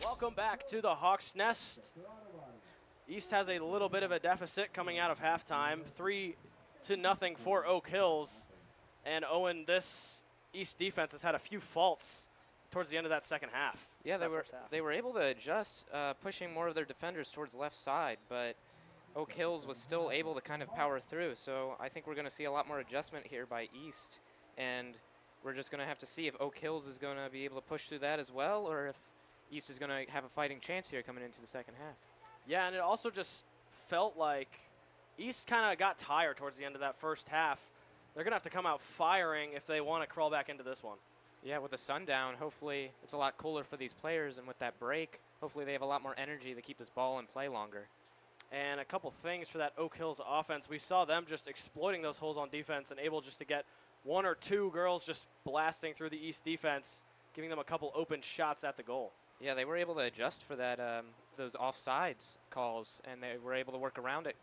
Welcome back to the Hawks Nest. East has a little bit of a deficit coming out of halftime, 3-0 for Oak Hills. And Owen, this East defense has had a few faults towards the end of that second half. Yeah, they were able to adjust, pushing more of their defenders towards left side, but Oak Hills was still able to kind of power through. So I think we're going to see a lot more adjustment here by East, and we're just going to have to see if Oak Hills is going to be able to push through that as well, or if East is going to have a fighting chance here coming into the second half. Yeah, and it also just felt like East kind of got tired towards the end of that first half. They're going to have to come out firing if they want to crawl back into this one. Yeah, with the sun down, hopefully it's a lot cooler for these players, and with that break, hopefully they have a lot more energy to keep this ball in play longer. And a couple things for that Oak Hills offense. We saw them just exploiting those holes on defense and able just to get one or two girls just blasting through the East defense, giving them a couple open shots at the goal. Yeah, they were able to adjust for that those offsides calls, and they were able to work around it.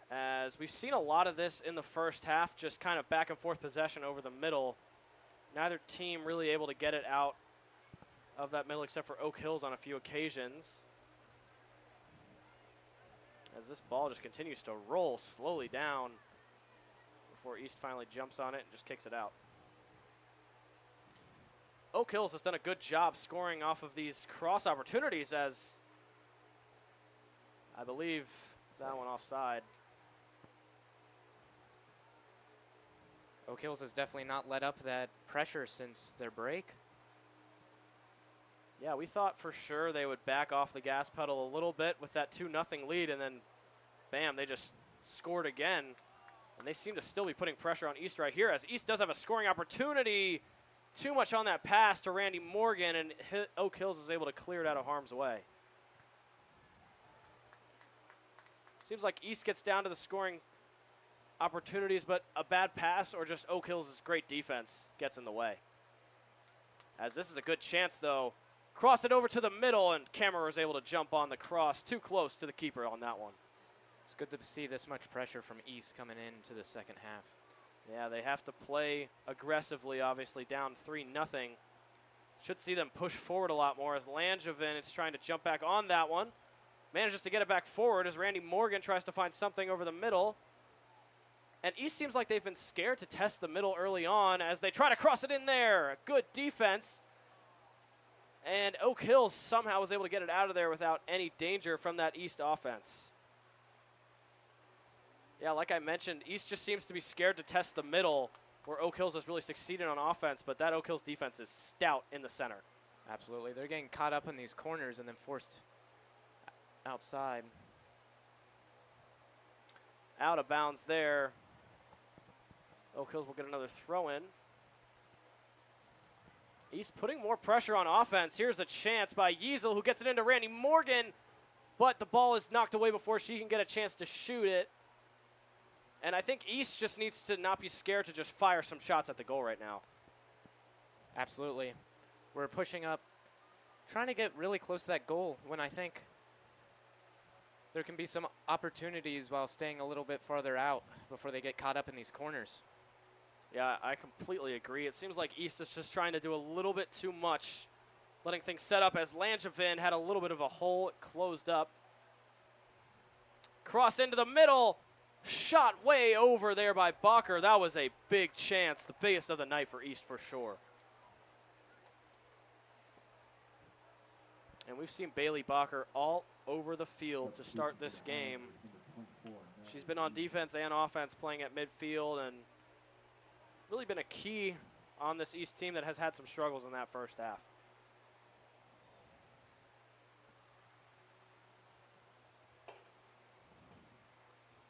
As we've seen a lot of this in the first half, just kind of back and forth possession over the middle. Neither team really able to get it out of that middle except for Oak Hills on a few occasions. As this ball just continues to roll slowly down before East finally jumps on it and just kicks it out. Oak Hills has done a good job scoring off of these cross opportunities, as I believe that one offside. Oak Hills has definitely not let up that pressure since their break. Yeah, we thought for sure they would back off the gas pedal a little bit with that 2-0 lead, and then bam, they just scored again. And they seem to still be putting pressure on East right here, as East does have a scoring opportunity. Too much on that pass to Randy Morgan, and Oak Hills is able to clear it out of harm's way. Seems like East gets down to the scoring opportunities, but a bad pass or just Oak Hills' great defense gets in the way. As this is a good chance, though. Cross it over to the middle, and Kammerer is able to jump on the cross. Too close to the keeper on that one. It's good to see this much pressure from East coming into the second half. Yeah, they have to play aggressively, obviously, down 3-0. Should see them push forward a lot more as Langevin is trying to jump back on that one. Manages to get it back forward as Randy Morgan tries to find something over the middle. And East seems like they've been scared to test the middle early on as they try to cross it in there. Good defense. And Oak Hills somehow was able to get it out of there without any danger from that East offense. Yeah, like I mentioned, East just seems to be scared to test the middle, where Oak Hills has really succeeded on offense, but that Oak Hills defense is stout in the center. Absolutely. They're getting caught up in these corners and then forced outside. Out of bounds there. Oak Hills will get another throw in. East putting more pressure on offense. Here's a chance by Yeasel, who gets it into Randy Morgan, but the ball is knocked away before she can get a chance to shoot it. And I think East just needs to not be scared to just fire some shots at the goal right now. Absolutely. We're pushing up, trying to get really close to that goal when I think there can be some opportunities while staying a little bit farther out before they get caught up in these corners. Yeah, I completely agree. It seems like East is just trying to do a little bit too much, letting things set up as Langevin had a little bit of a hole closed up. Cross into the middle. Shot way over there by Bacher. That was a big chance, the biggest of the night for East for sure. And we've seen Bailey Bacher all over the field to start this game. She's been on defense and offense, playing at midfield, and really been a key on this East team that has had some struggles in that first half.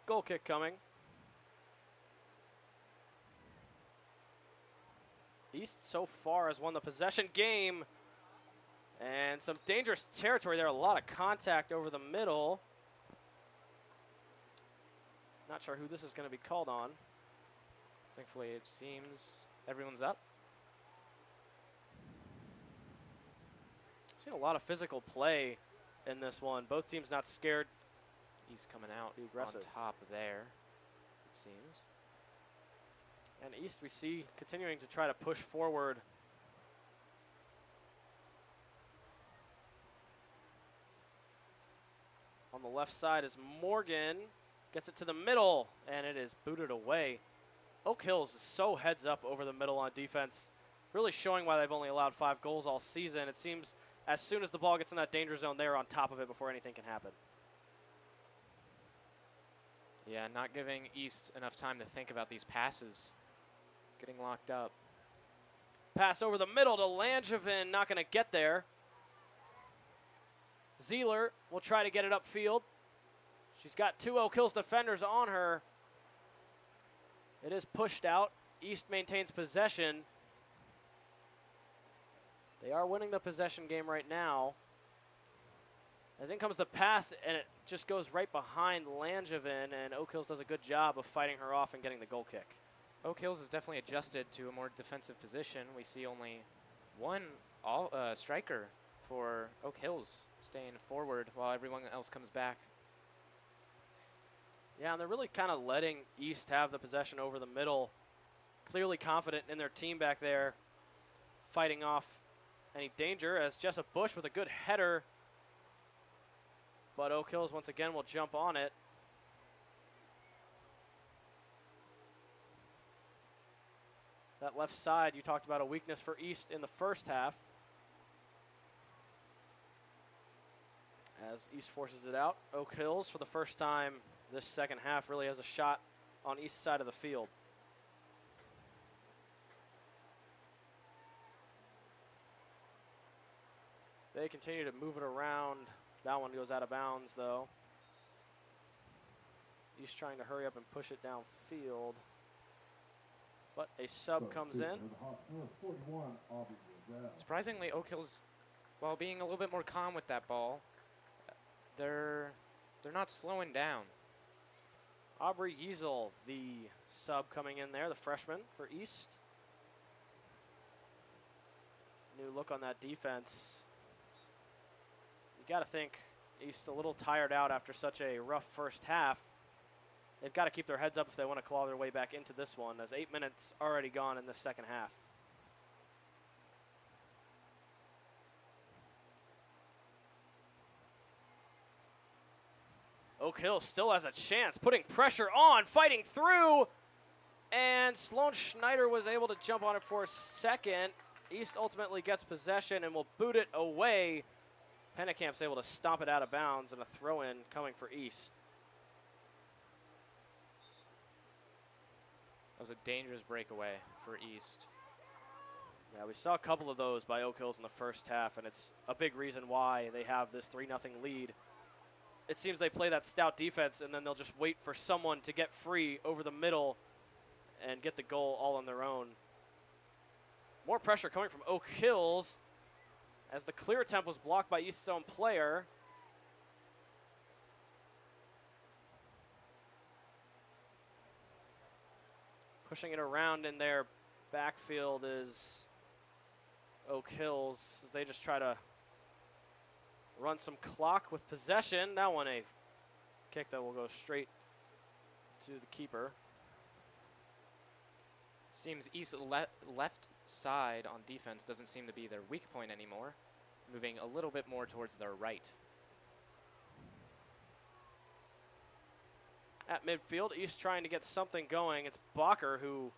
Goal kick coming. East so far has won the possession game. And some dangerous territory there. A lot of contact over the middle. Not sure who this is going to be called on. Thankfully, it seems everyone's up. Seen a lot of physical play in this one. Both teams not scared. He's coming out Be aggressive. on top there, it seems. And East we see continuing to try to push forward. On the left side is Morgan. Gets it to the middle, and it is booted away. Oak Hills is so heads up over the middle on defense, really showing why they've only allowed 5 goals all season. It seems as soon as the ball gets in that danger zone, they're on top of it before anything can happen. Yeah, not giving East enough time to think about these passes. Getting locked up. Pass over the middle to Langevin, not going to get there. Zeeler will try to get it upfield. She's got 2 Oak Hills defenders on her. It is pushed out. East maintains possession. They are winning the possession game right now. As in comes the pass, and it just goes right behind Langevin, and Oak Hills does a good job of fighting her off and getting the goal kick. Oak Hills has definitely adjusted to a more defensive position. We see only one striker for Oak Hills staying forward while everyone else comes back. Yeah, and they're really kind of letting East have the possession over the middle. Clearly confident in their team back there, fighting off any danger as Jessa Bush with a good header. But Oak Hills once again will jump on it. That left side, you talked about a weakness for East in the first half. As East forces it out, Oak Hills for the first time this second half really has a shot on East side of the field. They continue to move it around. That one goes out of bounds though. East trying to hurry up and push it downfield. But a sub comes in. Surprisingly, Oak Hills, while being a little bit more calm with that ball, they're not slowing down. Aubrey Yeasel, the sub coming in there, the freshman for East. New look on that defense. You got to think East a little tired out after such a rough first half. They've got to keep their heads up if they want to claw their way back into this one, as 8 minutes already gone in the second half. Oak Hill still has a chance, putting pressure on, fighting through, and Sloan Schneider was able to jump on it for a second. East ultimately gets possession and will boot it away. Pennecamp's able to stomp it out of bounds, and a throw-in coming for East. That was a dangerous breakaway for East. Yeah, we saw a couple of those by Oak Hills in the first half, and it's a big reason why they have this 3-0 lead. It seems they play that stout defense, and then they'll just wait for someone to get free over the middle and get the goal all on their own. More pressure coming from Oak Hills as the clear attempt was blocked by East's own player. Pushing it around in their backfield is Oak Hills as they just try to run some clock with possession. That one a kick that will go straight to the keeper. Seems East left side on defense doesn't seem to be their weak point anymore, moving a little bit more towards their right. At midfield, East trying to get something going. It's Bacher who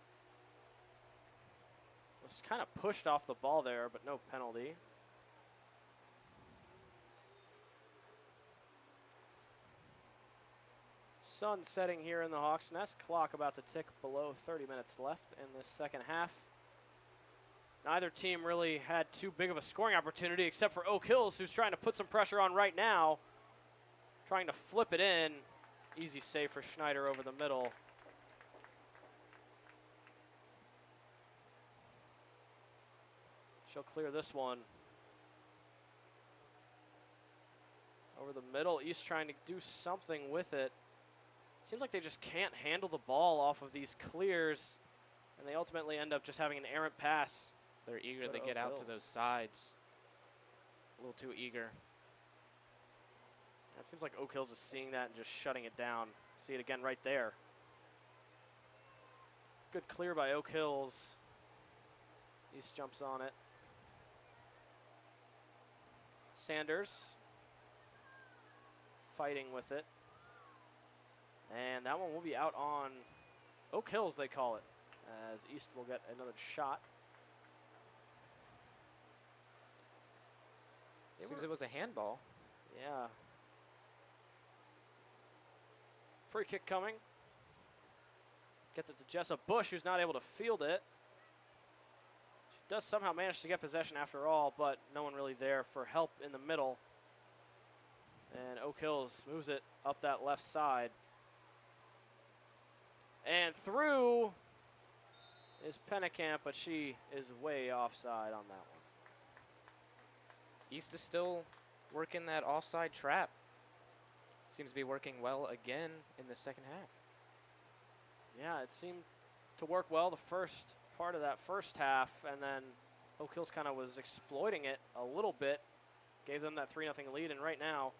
was kind of pushed off the ball there, but no penalty. Sun setting here in the Hawks' Nest. Clock about to tick below 30 minutes left in this second half. Neither team really had too big of a scoring opportunity except for Oak Hills, who's trying to put some pressure on right now. Trying to flip it in. Easy save for Schneider over the middle. She'll clear this one. Over the middle, East trying to do something with it. Seems like they just can't handle the ball off of these clears, and they ultimately end up just having an errant pass. They're eager to get out to those sides. A little too eager. It seems like Oak Hills is seeing that and just shutting it down. See it again right there. Good clear by Oak Hills. East jumps on it. Sanders fighting with it. And that one will be out on Oak Hills, they call it, as East will get another shot. Seems it was a handball. Yeah. Free kick coming. Gets it to Jessa Bush, who's not able to field it. She does somehow manage to get possession after all, but no one really there for help in the middle. And Oak Hills moves it up that left side. And through is Pennekamp, but she is way offside on that one. East is still working that offside trap. Seems to be working well again in the second half. Yeah, it seemed to work well the first part of that first half, and then Oak Hills kind of was exploiting it a little bit, gave them that 3-0 lead, and right now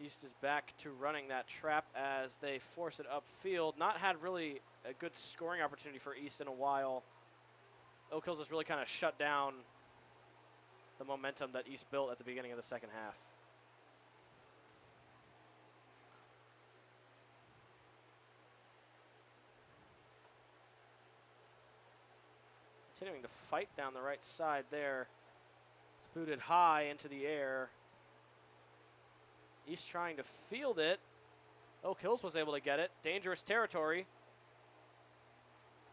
East is back to running that trap as they force it upfield. Not had really a good scoring opportunity for East in a while. Oak Hills has really kind of shut down the momentum that East built at the beginning of the second half. Continuing to fight down the right side there. It's booted high into the air. East trying to field it. Oak Hills was able to get it. Dangerous territory.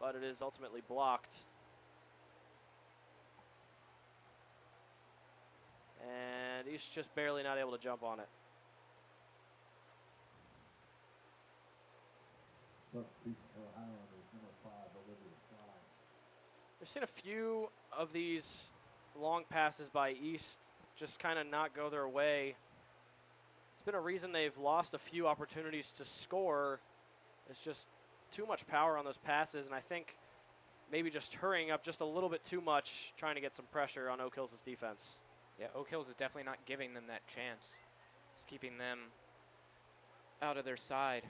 But it is ultimately blocked. And East just barely not able to jump on it. We've seen a few of these long passes by East just kind of not go their way. It's been a reason they've lost a few opportunities to score. It's just too much power on those passes, and I think maybe just hurrying up just a little bit too much, trying to get some pressure on Oak Hills' defense. Yeah, Oak Hills is definitely not giving them that chance. It's keeping them out of their side.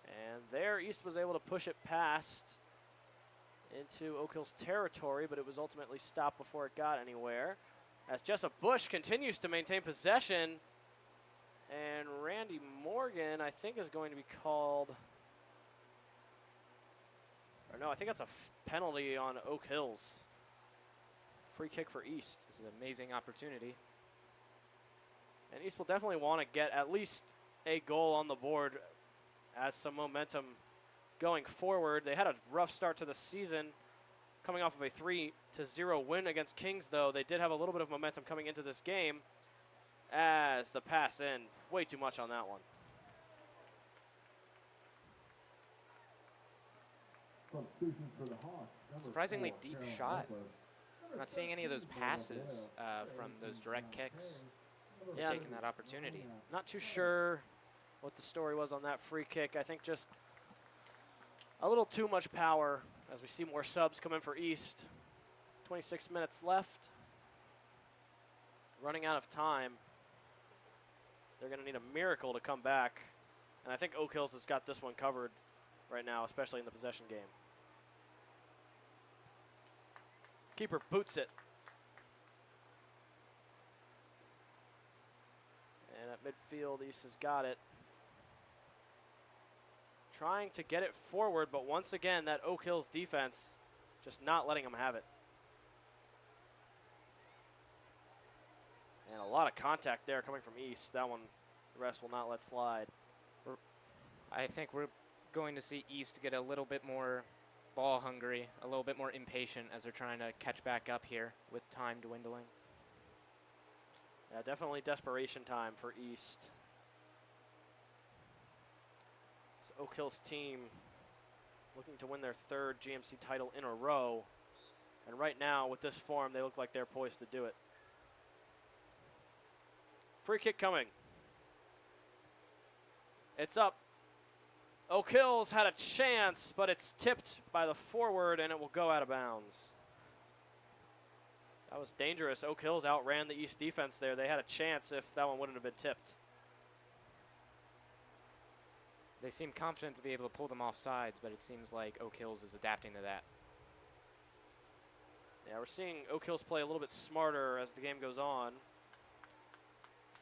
And there, East was able to push it past into Oak Hills territory, but it was ultimately stopped before it got anywhere. As Jessa Bush continues to maintain possession, and Randy Morgan, I think, is going to be called, or no, I think that's a penalty on Oak Hills. Free kick for East. This is an amazing opportunity. And East will definitely want to get at least a goal on the board as some momentum going forward. They had a rough start to the season, coming off of a 3-0 win against Kings, though. They did have a little bit of momentum coming into this game as the pass in. Way too much on that one. Surprisingly deep shot. I'm not seeing any of those passes from those direct kicks. Yeah, Taking that opportunity. Not too sure what the story was on that free kick. I think just a little too much power as we see more subs come in for East. 26 minutes left. Running out of time. They're going to need a miracle to come back. And I think Oak Hills has got this one covered right now, especially in the possession game. Keeper boots it. And at midfield, East has got it. Trying to get it forward, but once again, that Oak Hills defense just not letting them have it. And a lot of contact there coming from East. That one, the rest will not let slide. I think we're going to see East get a little bit more ball hungry, a little bit more impatient as they're trying to catch back up here with time dwindling. Yeah, definitely desperation time for East. This Oak Hills team looking to win their third GMC title in a row. And right now, with this form, they look like they're poised to do it. Free kick coming. It's up. Oak Hills had a chance, but it's tipped by the forward, and it will go out of bounds. That was dangerous. Oak Hills outran the East defense there. They had a chance if that one wouldn't have been tipped. They seem confident to be able to pull them off sides, but it seems like Oak Hills is adapting to that. Yeah, we're seeing Oak Hills play a little bit smarter as the game goes on.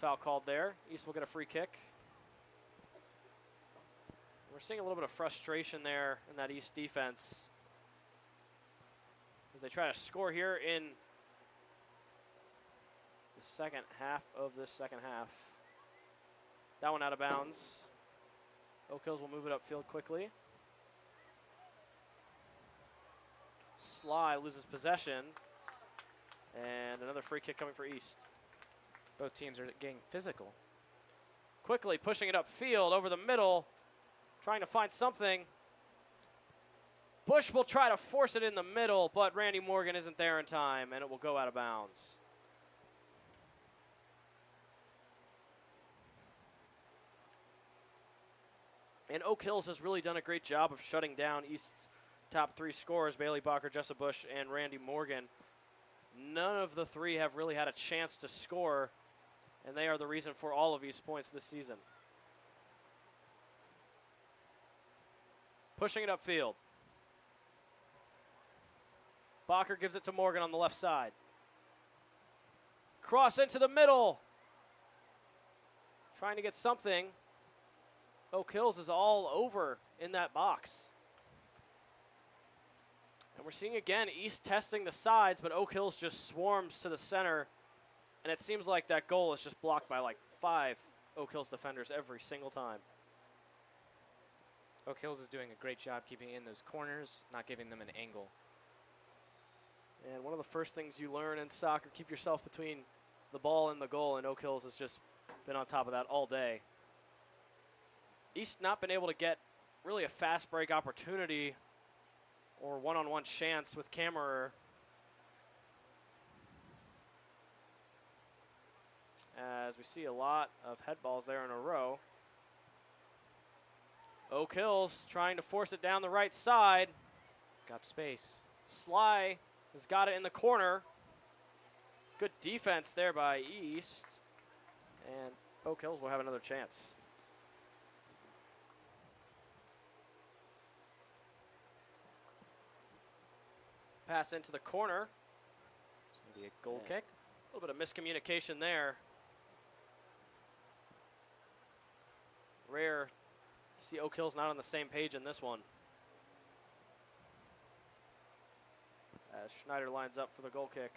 Foul called there. East will get a free kick. We're seeing a little bit of frustration there in that East defense as they try to score here in the second half of this second half. That one out of bounds. Oak Hills will move it upfield quickly. Sly loses possession. And another free kick coming for East. Both teams are getting physical. Quickly pushing it upfield over the middle. Trying to find something. Bush will try to force it in the middle, but Randy Morgan isn't there in time, and it will go out of bounds. And Oak Hills has really done a great job of shutting down East's top three scorers, Bailey Bacher, Jessa Bush, and Randy Morgan. None of the three have really had a chance to score, and they are the reason for all of East's points this season. Pushing it upfield. Bacher gives it to Morgan on the left side. Cross into the middle. Trying to get something. Oak Hills is all over in that box. And we're seeing again East testing the sides, but Oak Hills just swarms to the center. And it seems like that goal is just blocked by like 5 Oak Hills defenders every single time. Oak Hills is doing a great job keeping in those corners, not giving them an angle. And one of the first things you learn in soccer, keep yourself between the ball and the goal, and Oak Hills has just been on top of that all day. East not been able to get really a fast break opportunity or one-on-one chance with Kammerer. As we see a lot of head balls there in a row. Oak Hills trying to force it down the right side. Got space. Sly has got it in the corner. Good defense there by East. And Oak Hills will have another chance. Pass into the corner. It's going to be a goal Yeah. kick. A little bit of miscommunication there. Rare to see Oak Hills not on the same page in this one. As Schneider lines up for the goal kick.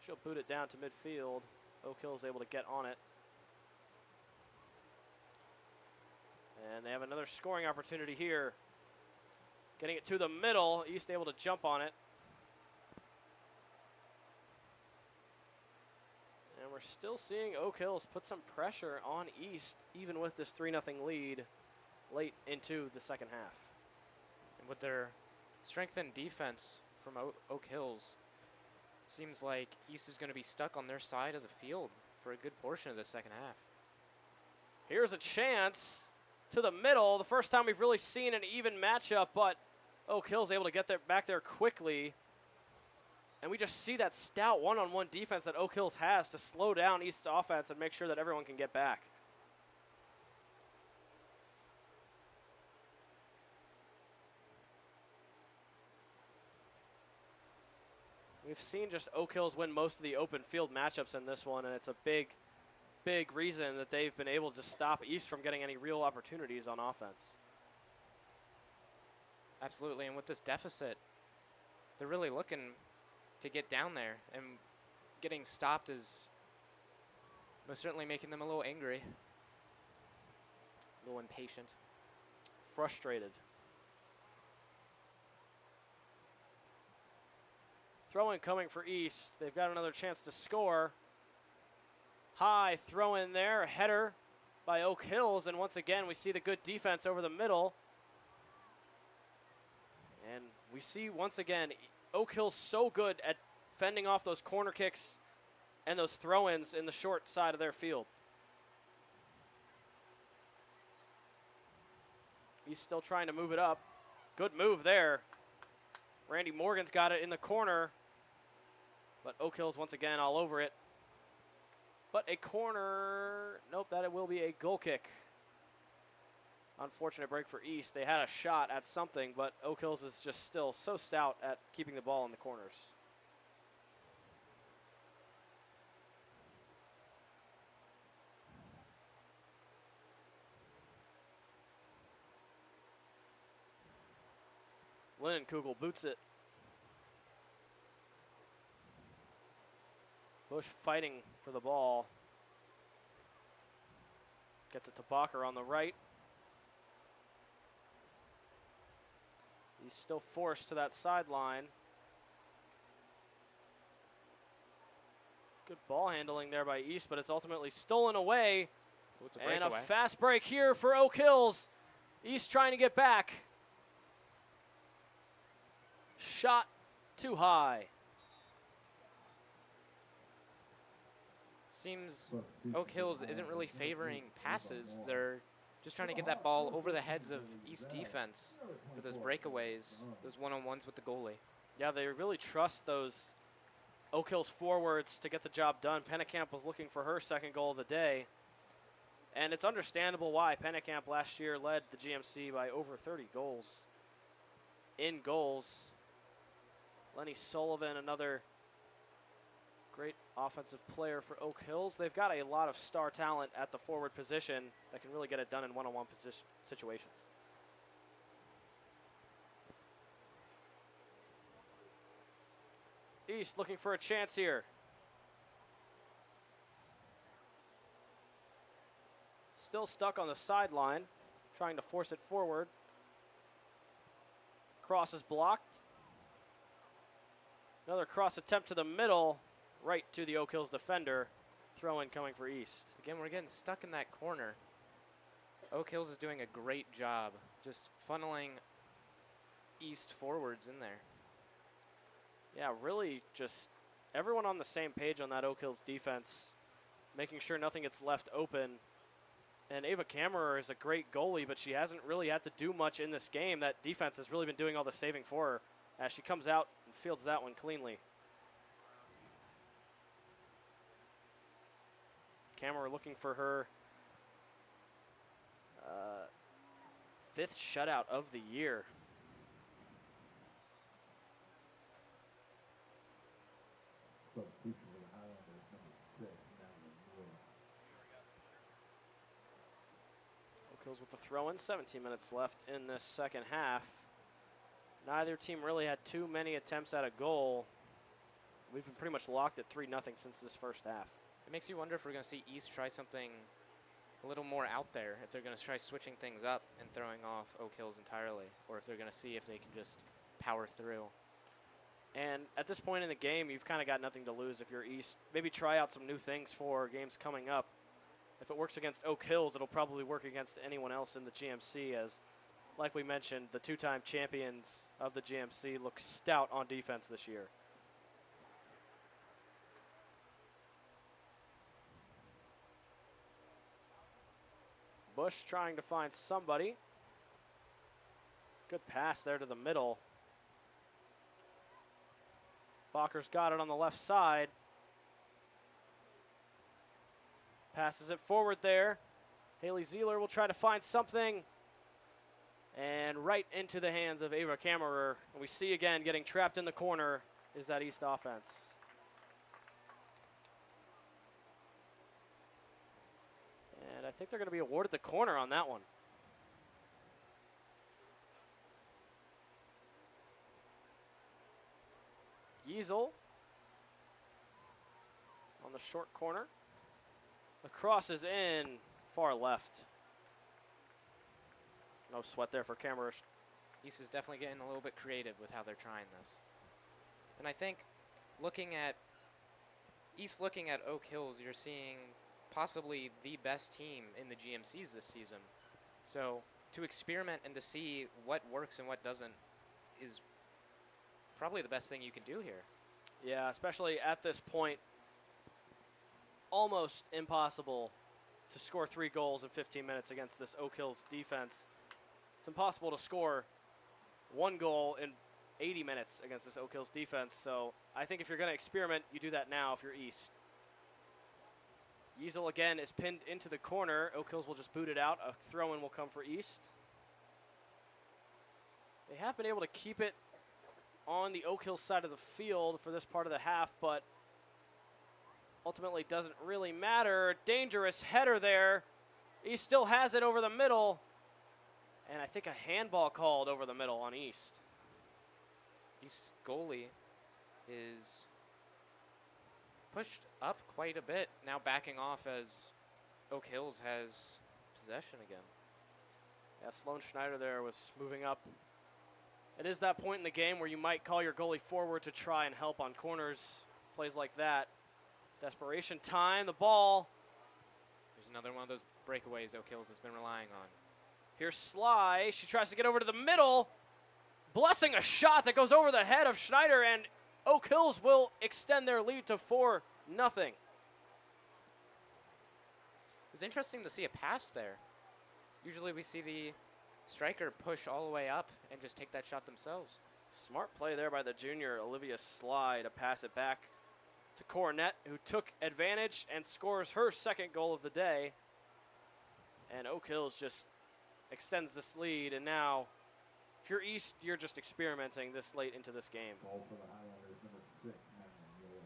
She'll boot it down to midfield. Oak Hills able to get on it. And they have another scoring opportunity here. Getting it to the middle. East able to jump on it. And we're still seeing Oak Hills put some pressure on East, even with this 3-0 lead late into the second half. And with their strengthened defense from Oak Hills, seems like East is going to be stuck on their side of the field for a good portion of the second half. Here's a chance to the middle. The first time we've really seen an even matchup, but Oak Hills able to get there back there quickly. And we just see that stout one-on-one defense that Oak Hills has to slow down East's offense and make sure that everyone can get back. We've seen just Oak Hills win most of the open field matchups in this one, and it's a big reason that they've been able to stop East from getting any real opportunities on offense. Absolutely, and with this deficit, they're really looking to get down there, and getting stopped is most certainly making them a little angry, a little impatient. Frustrated. Throw-in coming for East. They've got another chance to score. High throw-in there, a header by Oak Hills, and once again we see the good defense over the middle. And we see once again Oak Hills so good at fending off those corner kicks and those throw-ins in the short side of their field. He's still trying to move it up. Good move there. Randy Morgan's got it in the corner, but Oak Hills once again all over it. But a corner, nope, that it will be a goal kick. Unfortunate break for East. They had a shot at something, but Oak Hills is just still so stout at keeping the ball in the corners. Linnenkugel boots it. Bush fighting for the ball. Gets it to Bacher on the right. He's still forced to that sideline. Good ball handling there by East, but it's ultimately stolen away. Ooh, it's a And a breakaway. fast break here for Oak Hills. East trying to get back. Shot too high. Seems Oak Hills isn't really favoring passes. They're just trying to get that ball over the heads of East defense for those breakaways, those one-on-ones with the goalie. Yeah, they really trust those Oak Hills forwards to get the job done. Pennekamp was looking for her second goal of the day. And it's understandable why. Pennekamp last year led the GMC by over 30 goals. In goals, Lenny Sullivan, another great offensive player for Oak Hills. They've got a lot of star talent at the forward position that can really get it done in one-on-one situations. East looking for a chance here. Still stuck on the sideline, trying to force it forward. Cross is blocked. Another cross attempt to the middle, right to the Oak Hills defender. Throw in coming for East. Again, we're getting stuck in that corner. Oak Hills is doing a great job just funneling East forwards in there. Yeah, really just everyone on the same page on that Oak Hills defense, making sure nothing gets left open. And Ava Kammerer is a great goalie, but she hasn't really had to do much in this game. That defense has really been doing all the saving for her as she comes out and fields that one cleanly. Kammerer looking for her fifth shutout of the year. Substitution for the Highlanders, number 6, Natalie Moore. Oak Hills with the throw-in, 17 minutes left in this second half. Neither team really had too many attempts at a goal. We've been pretty much locked at 3-0 since this first half. It makes you wonder if we're going to see East try something a little more out there, if they're going to try switching things up and throwing off Oak Hills entirely, or if they're going to see if they can just power through. And at this point in the game, you've kind of got nothing to lose if you're East. Maybe try out some new things for games coming up. If it works against Oak Hills, it'll probably work against anyone else in the GMC as, like we mentioned, the two-time champions of the GMC look stout on defense this year. Bush trying to find somebody. Good pass there to the middle. Bacher's got it on the left side. Passes it forward there. Haley Zeeler will try to find something. And right into the hands of Ava Kammerer. And we see again getting trapped in the corner is that East offense. And I think they're going to be awarded the corner on that one. Yeasel on the short corner. The cross is in far left. No sweat there for Kammerer. East is definitely getting a little bit creative with how they're trying this. And I think looking at Oak Hills, you're seeing possibly the best team in the GMCs this season. So to experiment and to see what works and what doesn't is probably the best thing you can do here. Yeah, especially at this point, almost impossible to score 3 goals in 15 minutes against this Oak Hills defense. It's impossible to score 1 goal in 80 minutes against this Oak Hills defense. So I think if you're going to experiment, you do that now if you're East. Yeasel again is pinned into the corner. Oak Hills will just boot it out. A throw-in will come for East. They have been able to keep it on the Oak Hills side of the field for this part of the half, but ultimately doesn't really matter. Dangerous header there. East still has it over the middle. And I think a handball called over the middle on East. East's goalie is pushed up quite a bit, now backing off as Oak Hills has possession again. Yeah, Sloan Schneider there was moving up. It is that point in the game where you might call your goalie forward to try and help on corners, plays like that. Desperation time, the ball. There's another one of those breakaways Oak Hills has been relying on. Here's Sly. She tries to get over to the middle, blessing a shot that goes over the head of Schneider, and Oak Hills will extend their lead to 4-0. It was interesting to see a pass there. Usually we see the striker push all the way up and just take that shot themselves. Smart play there by the junior, Olivia Sly, to pass it back to Coronet, who took advantage and scores her second goal of the day. And Oak Hills just extends this lead, and now if you're East, you're just experimenting this late into this game. Ball for the Highlanders, number 6, Madeline Mueller.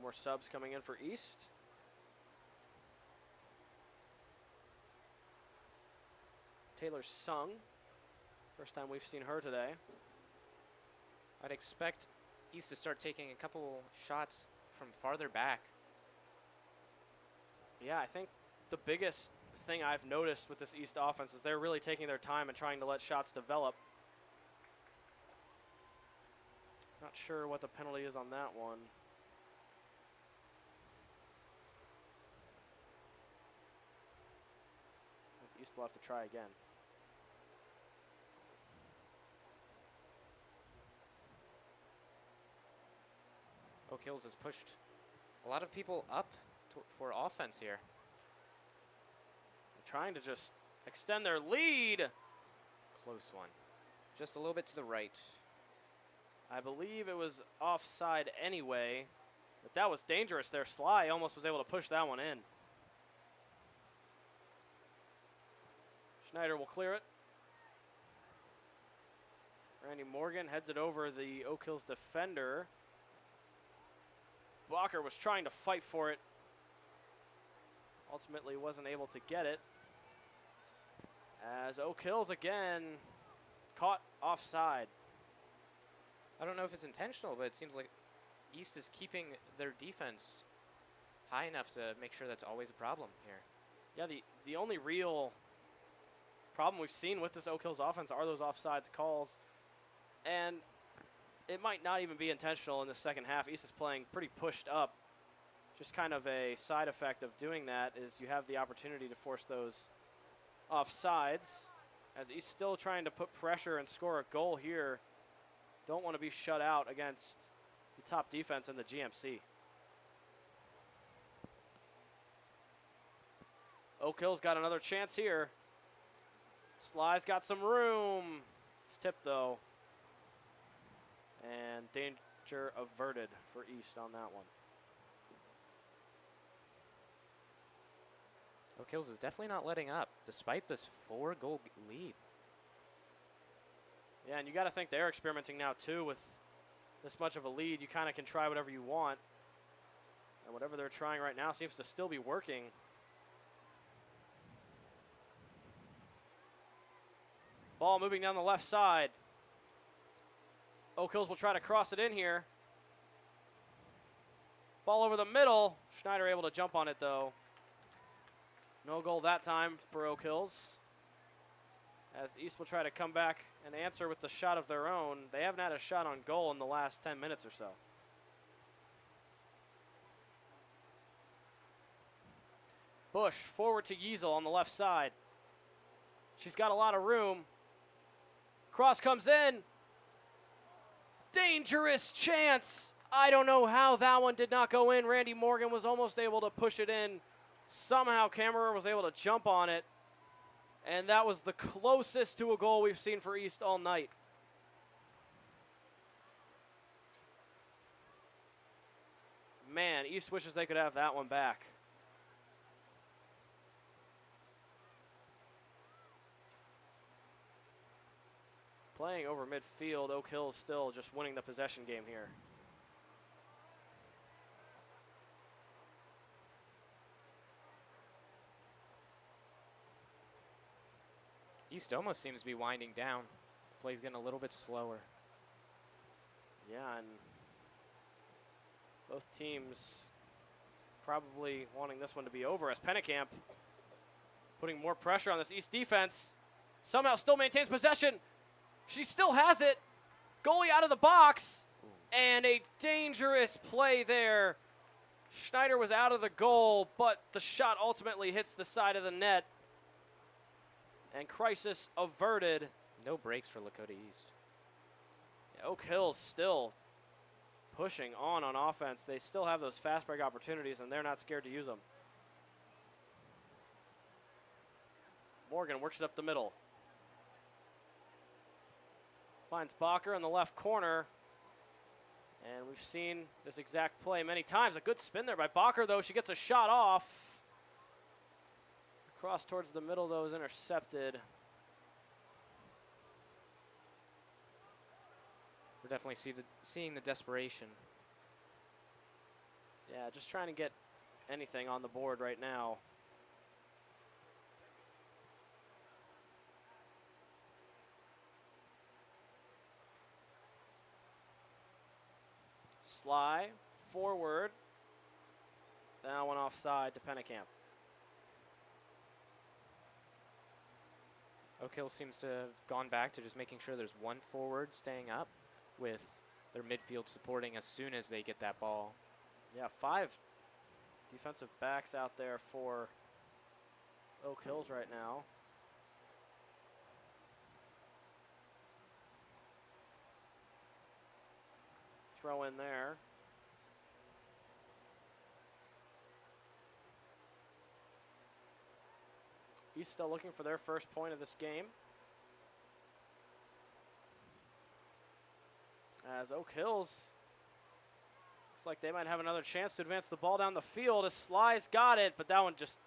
More subs coming in for East. Taylor Sung, first time we've seen her today. I'd expect East to start taking a couple shots from farther back. Yeah, I think the biggest thing I've noticed with this East offense is they're really taking their time and trying to let shots develop. Not sure what the penalty is on that one. East will have to try again. Oak Hills has pushed a lot of people up for offense here. They're trying to just extend their lead. Close one. Just a little bit to the right. I believe it was offside anyway, but that was dangerous there. Sly almost was able to push that one in. Schneider will clear it. Randy Morgan heads it over the Oak Hills defender. Blocker was trying to fight for it. Ultimately wasn't able to get it. As Oak Hills again caught offside. I don't know if it's intentional, but it seems like East is keeping their defense high enough to make sure that's always a problem here. Yeah, the only real problem we've seen with this Oak Hills offense are those offsides calls. And it might not even be intentional in the second half. East is playing pretty pushed up. Just kind of a side effect of doing that is you have the opportunity to force those offsides. As East still trying to put pressure and score a goal here. Don't want to be shut out against the top defense in the GMC. Oak Hills got another chance here. Sly's got some room. It's tipped though. And danger averted for East on that one. Oak Hills is definitely not letting up, despite this 4-goal lead. Yeah, and you got to think they're experimenting now too with this much of a lead. You kind of can try whatever you want. And whatever they're trying right now seems to still be working. Ball moving down the left side. Oak Hills will try to cross it in here. Ball over the middle. Schneider able to jump on it though. No goal that time for Oak Hills. As East will try to come back and answer with the shot of their own. They haven't had a shot on goal in the last 10 minutes or so. Bush forward to Yeasel on the left side. She's got a lot of room. Cross comes in. Dangerous chance. I don't know how that one did not go in. Randy Morgan was almost able to push it in. Somehow Kammerer was able to jump on it. And that was the closest to a goal we've seen for East all night. Man, East wishes they could have that one back. Playing over midfield, Oak Hill is still just winning the possession game here. East almost seems to be winding down. play's getting a little bit slower. Yeah, and both teams probably wanting this one to be over as Pennekamp putting more pressure on this East defense. Somehow still maintains possession. She still has it. Goalie out of the box. And a dangerous play there. Schneider was out of the goal, but the shot ultimately hits the side of the net. And crisis averted. No breaks for Lakota East. Oak Hill's still pushing on offense. They still have those fast break opportunities, and they're not scared to use them. Morgan works it up the middle. Finds Bacher in the left corner. And we've seen this exact play many times. A good spin there by Bacher, though. She gets a shot off. Cross towards the middle, though, is intercepted. We're definitely seeing the desperation. Yeah, just trying to get anything on the board right now. Sly, forward. That one offside to Pennekamp. Oak Hill seems to have gone back to just making sure there's one forward staying up with their midfield supporting as soon as they get that ball. Yeah, 5 defensive backs out there for Oak Hills right now. Throw in there. He's still looking for their first point of this game. As Oak Hills looks like they might have another chance to advance the ball down the field as Sly's got it, but that one just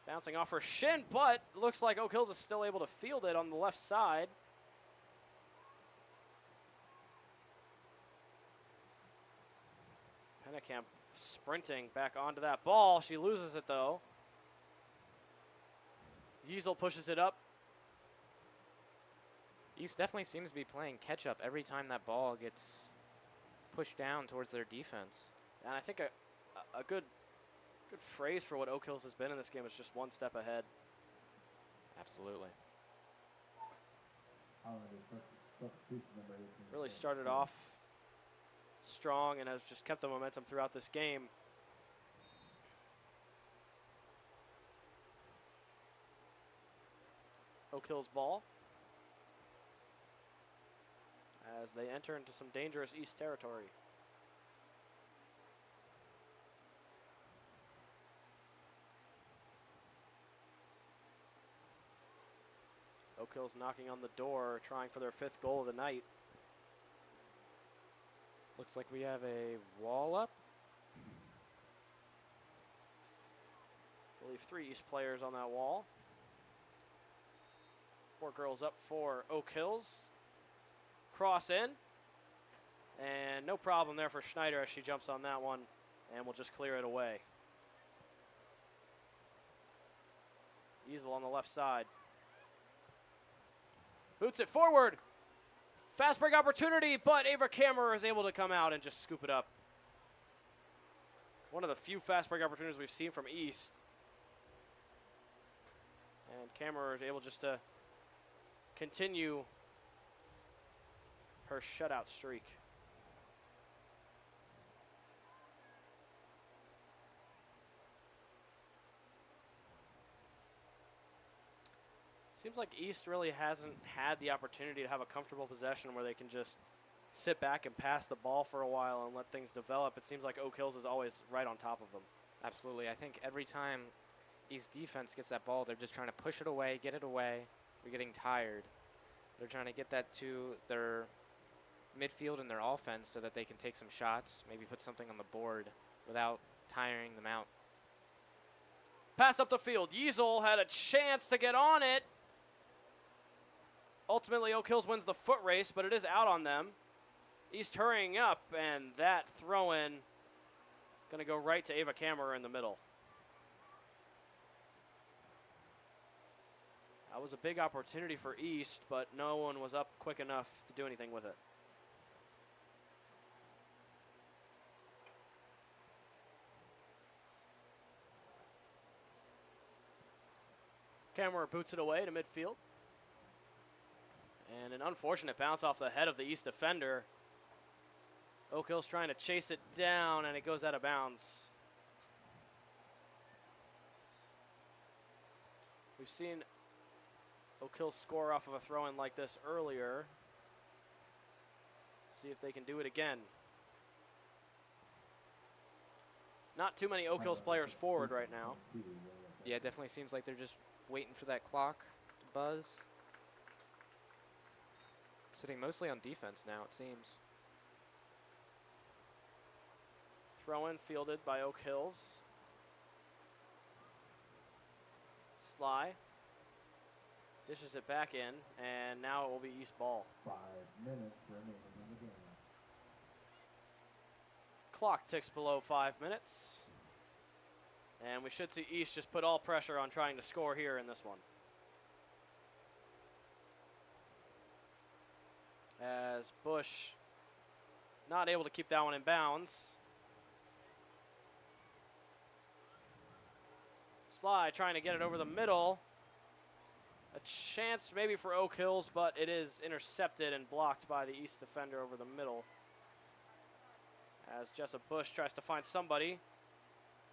bouncing off her shin, but looks like Oak Hills is still able to field it on the left side. Pennekamp sprinting back onto that ball. She loses it though. Yeasel pushes it up. East definitely seems to be playing catch up every time that ball gets pushed down towards their defense. And I think a good phrase for what Oak Hills has been in this game is just one step ahead. Absolutely. Really started off strong and has just kept the momentum throughout this game. Oak Hills ball as they enter into some dangerous East territory. Oak Hills knocking on the door, trying for their 5th goal of the night. Looks like we have a wall up. I believe 3 East players on that wall. 4 girls up for Oak Hills. Cross in. And no problem there for Schneider as she jumps on that one and will just clear it away. Easel on the left side. Boots it forward. Fast break opportunity, but Ava Kammerer is able to come out and just scoop it up. One of the few fast break opportunities we've seen from East. And Kammerer is able just to continue her shutout streak. Seems like East really hasn't had the opportunity to have a comfortable possession where they can just sit back and pass the ball for a while and let things develop. It seems like Oak Hills is always right on top of them. Absolutely. I think every time East defense gets that ball, they're just trying to push it away, get it away. They're getting tired. They're trying to get that to their midfield and their offense so that they can take some shots, maybe put something on the board without tiring them out. Pass up the field. Yeasel had a chance to get on it. Ultimately, Oak Hills wins the foot race, but it is out on them. East hurrying up, and that throw-in going to go right to Ava Kammerer in the middle. That was a big opportunity for East, but no one was up quick enough to do anything with it. Kammerer boots it away to midfield. And an unfortunate bounce off the head of the East defender. Oak Hill's trying to chase it down, and it goes out of bounds. We've seen Oak Hill score off of a throw-in like this earlier. See if they can do it again. Not too many Oak Hills players forward right now. Yeah, it definitely seems like they're just waiting for that clock to buzz. Sitting mostly on defense now, it seems. Throw-in fielded by Oak Hills. Sly dishes it back in, and now it will be East ball. 5 minutes remaining in the game. Clock ticks below 5 minutes. And we should see East just put all pressure on trying to score here in this one. As Bush not able to keep that one in bounds. Sly trying to get it over the middle. A chance maybe for Oak Hills, but it is intercepted and blocked by the East defender over the middle. As Jessa Bush tries to find somebody.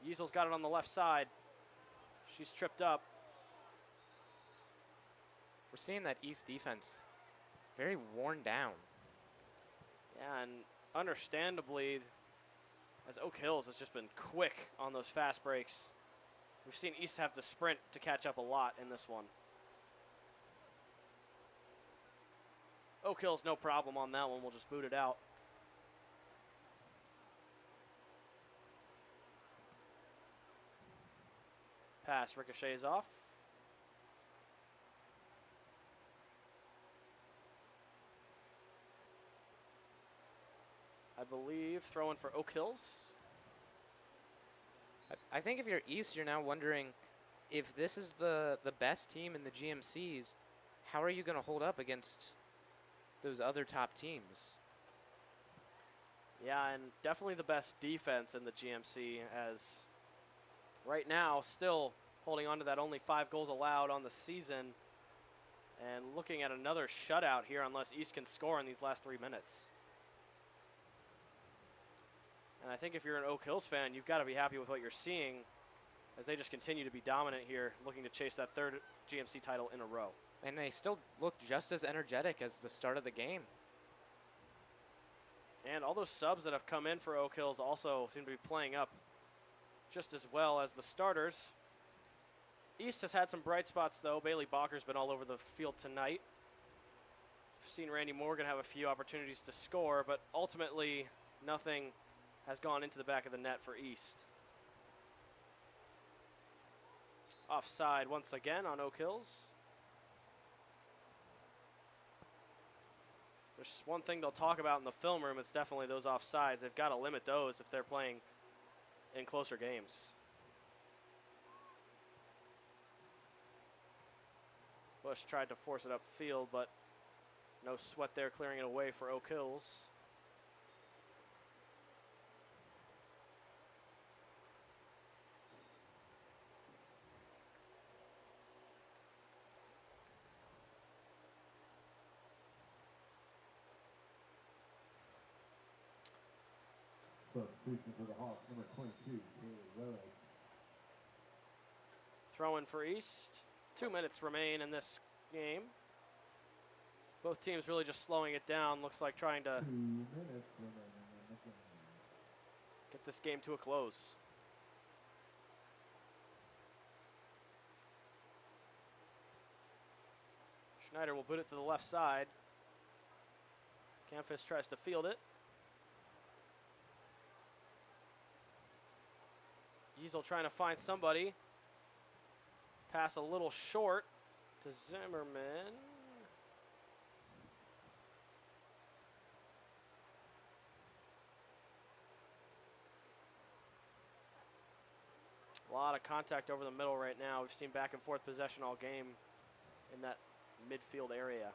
Yeasel's got it on the left side. She's tripped up. We're seeing that East defense very worn down. Yeah, and understandably, as Oak Hills has just been quick on those fast breaks. We've seen East have to sprint to catch up a lot in this one. Oak Hills, no problem on that one. We'll just boot it out. Pass ricochets off. I believe throwing for Oak Hills. I think if you're East, you're now wondering if this is the best team in the GMCs, how are you going to hold up against those other top teams? Yeah, and definitely the best defense in the GMC, as right now still holding on to that only 5 goals allowed on the season and looking at another shutout here unless East can score in these last 3 minutes. And I think if you're an Oak Hills fan, you've got to be happy with what you're seeing as they just continue to be dominant here, looking to chase that 3rd GMC title in a row. And they still look just as energetic as the start of the game. And all those subs that have come in for Oak Hills also seem to be playing up just as well as the starters. East has had some bright spots, though. Bailey Bacher's been all over the field tonight. We've seen Randy Morgan have a few opportunities to score, but ultimately nothing has gone into the back of the net for East. Offside once again on Oak Hills. There's one thing they'll talk about in the film room, it's definitely those offsides. They've got to limit those if they're playing in closer games. Bush tried to force it upfield, but no sweat there, clearing it away for Oak Hills. Substitution for the Hawks, number 22, Taylor Rose. Throw in for East. 2 minutes remain in this game. Both teams really just slowing it down. Looks like trying to 2 minutes remaining in the game. get this game to a close. Schneider will boot it to the left side. Camfis tries to field it. Yeasel trying to find somebody. Pass a little short to Zimmerman. A lot of contact over the middle right now. We've seen back and forth possession all game midfield area.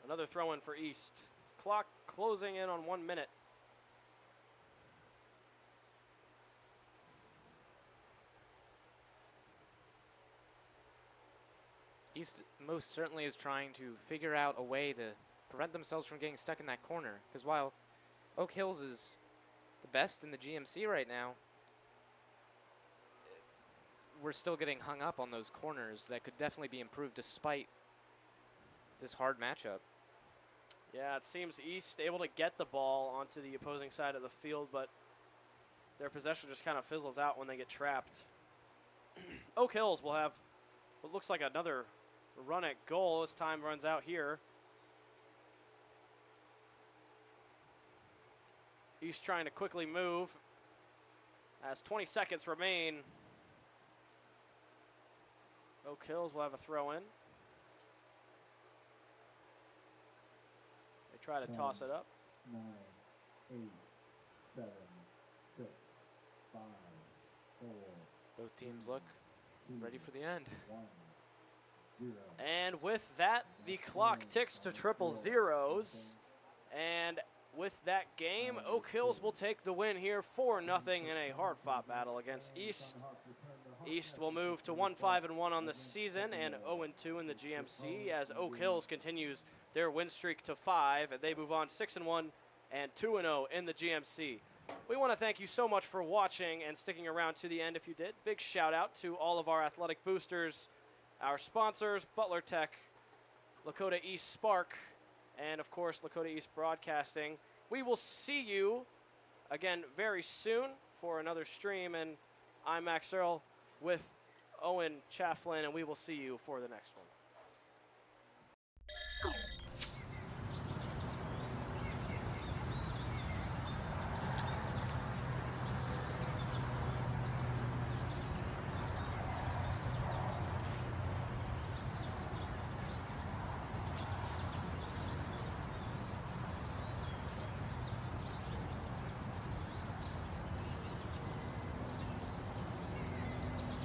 Another throw in for East. Clock closing in on 1 minute. East most certainly is trying to figure out a way to prevent themselves from getting stuck in that corner. Because while Oak Hills is the best in the GMC right now, we're still getting hung up on those corners that could definitely be improved despite this hard matchup. Yeah, it seems East able to get the ball onto the opposing side of the field, but their possession just kind of fizzles out when they get trapped. Oak Hills will have what looks like another run at goal as time runs out here. East trying to quickly move as 20 seconds remain. Oak Hills will have a throw in. They try to toss it up. 9, 8, 7, 6, 5, 4. Both teams look ready for the end. 1, 0. And with that, the clock ticks to triple zeros. And with that game, Oak Hills will take the win here 4-0 in a hard-fought battle against East. East will move to 1-5-1 on the season and 0-2 in the GMC as Oak Hills continues their win streak to 5, and they move on 6-1 and 2-0 in the GMC. We want to thank you so much for watching and sticking around to the end if you did. Big shout out to all of our athletic boosters, our sponsors, Butler Tech, Lakota East Spark, and of course Lakota East Broadcasting. We will see you again very soon for another stream, and I'm Max Earl with Owen Chafflin, and we will see you for the next one.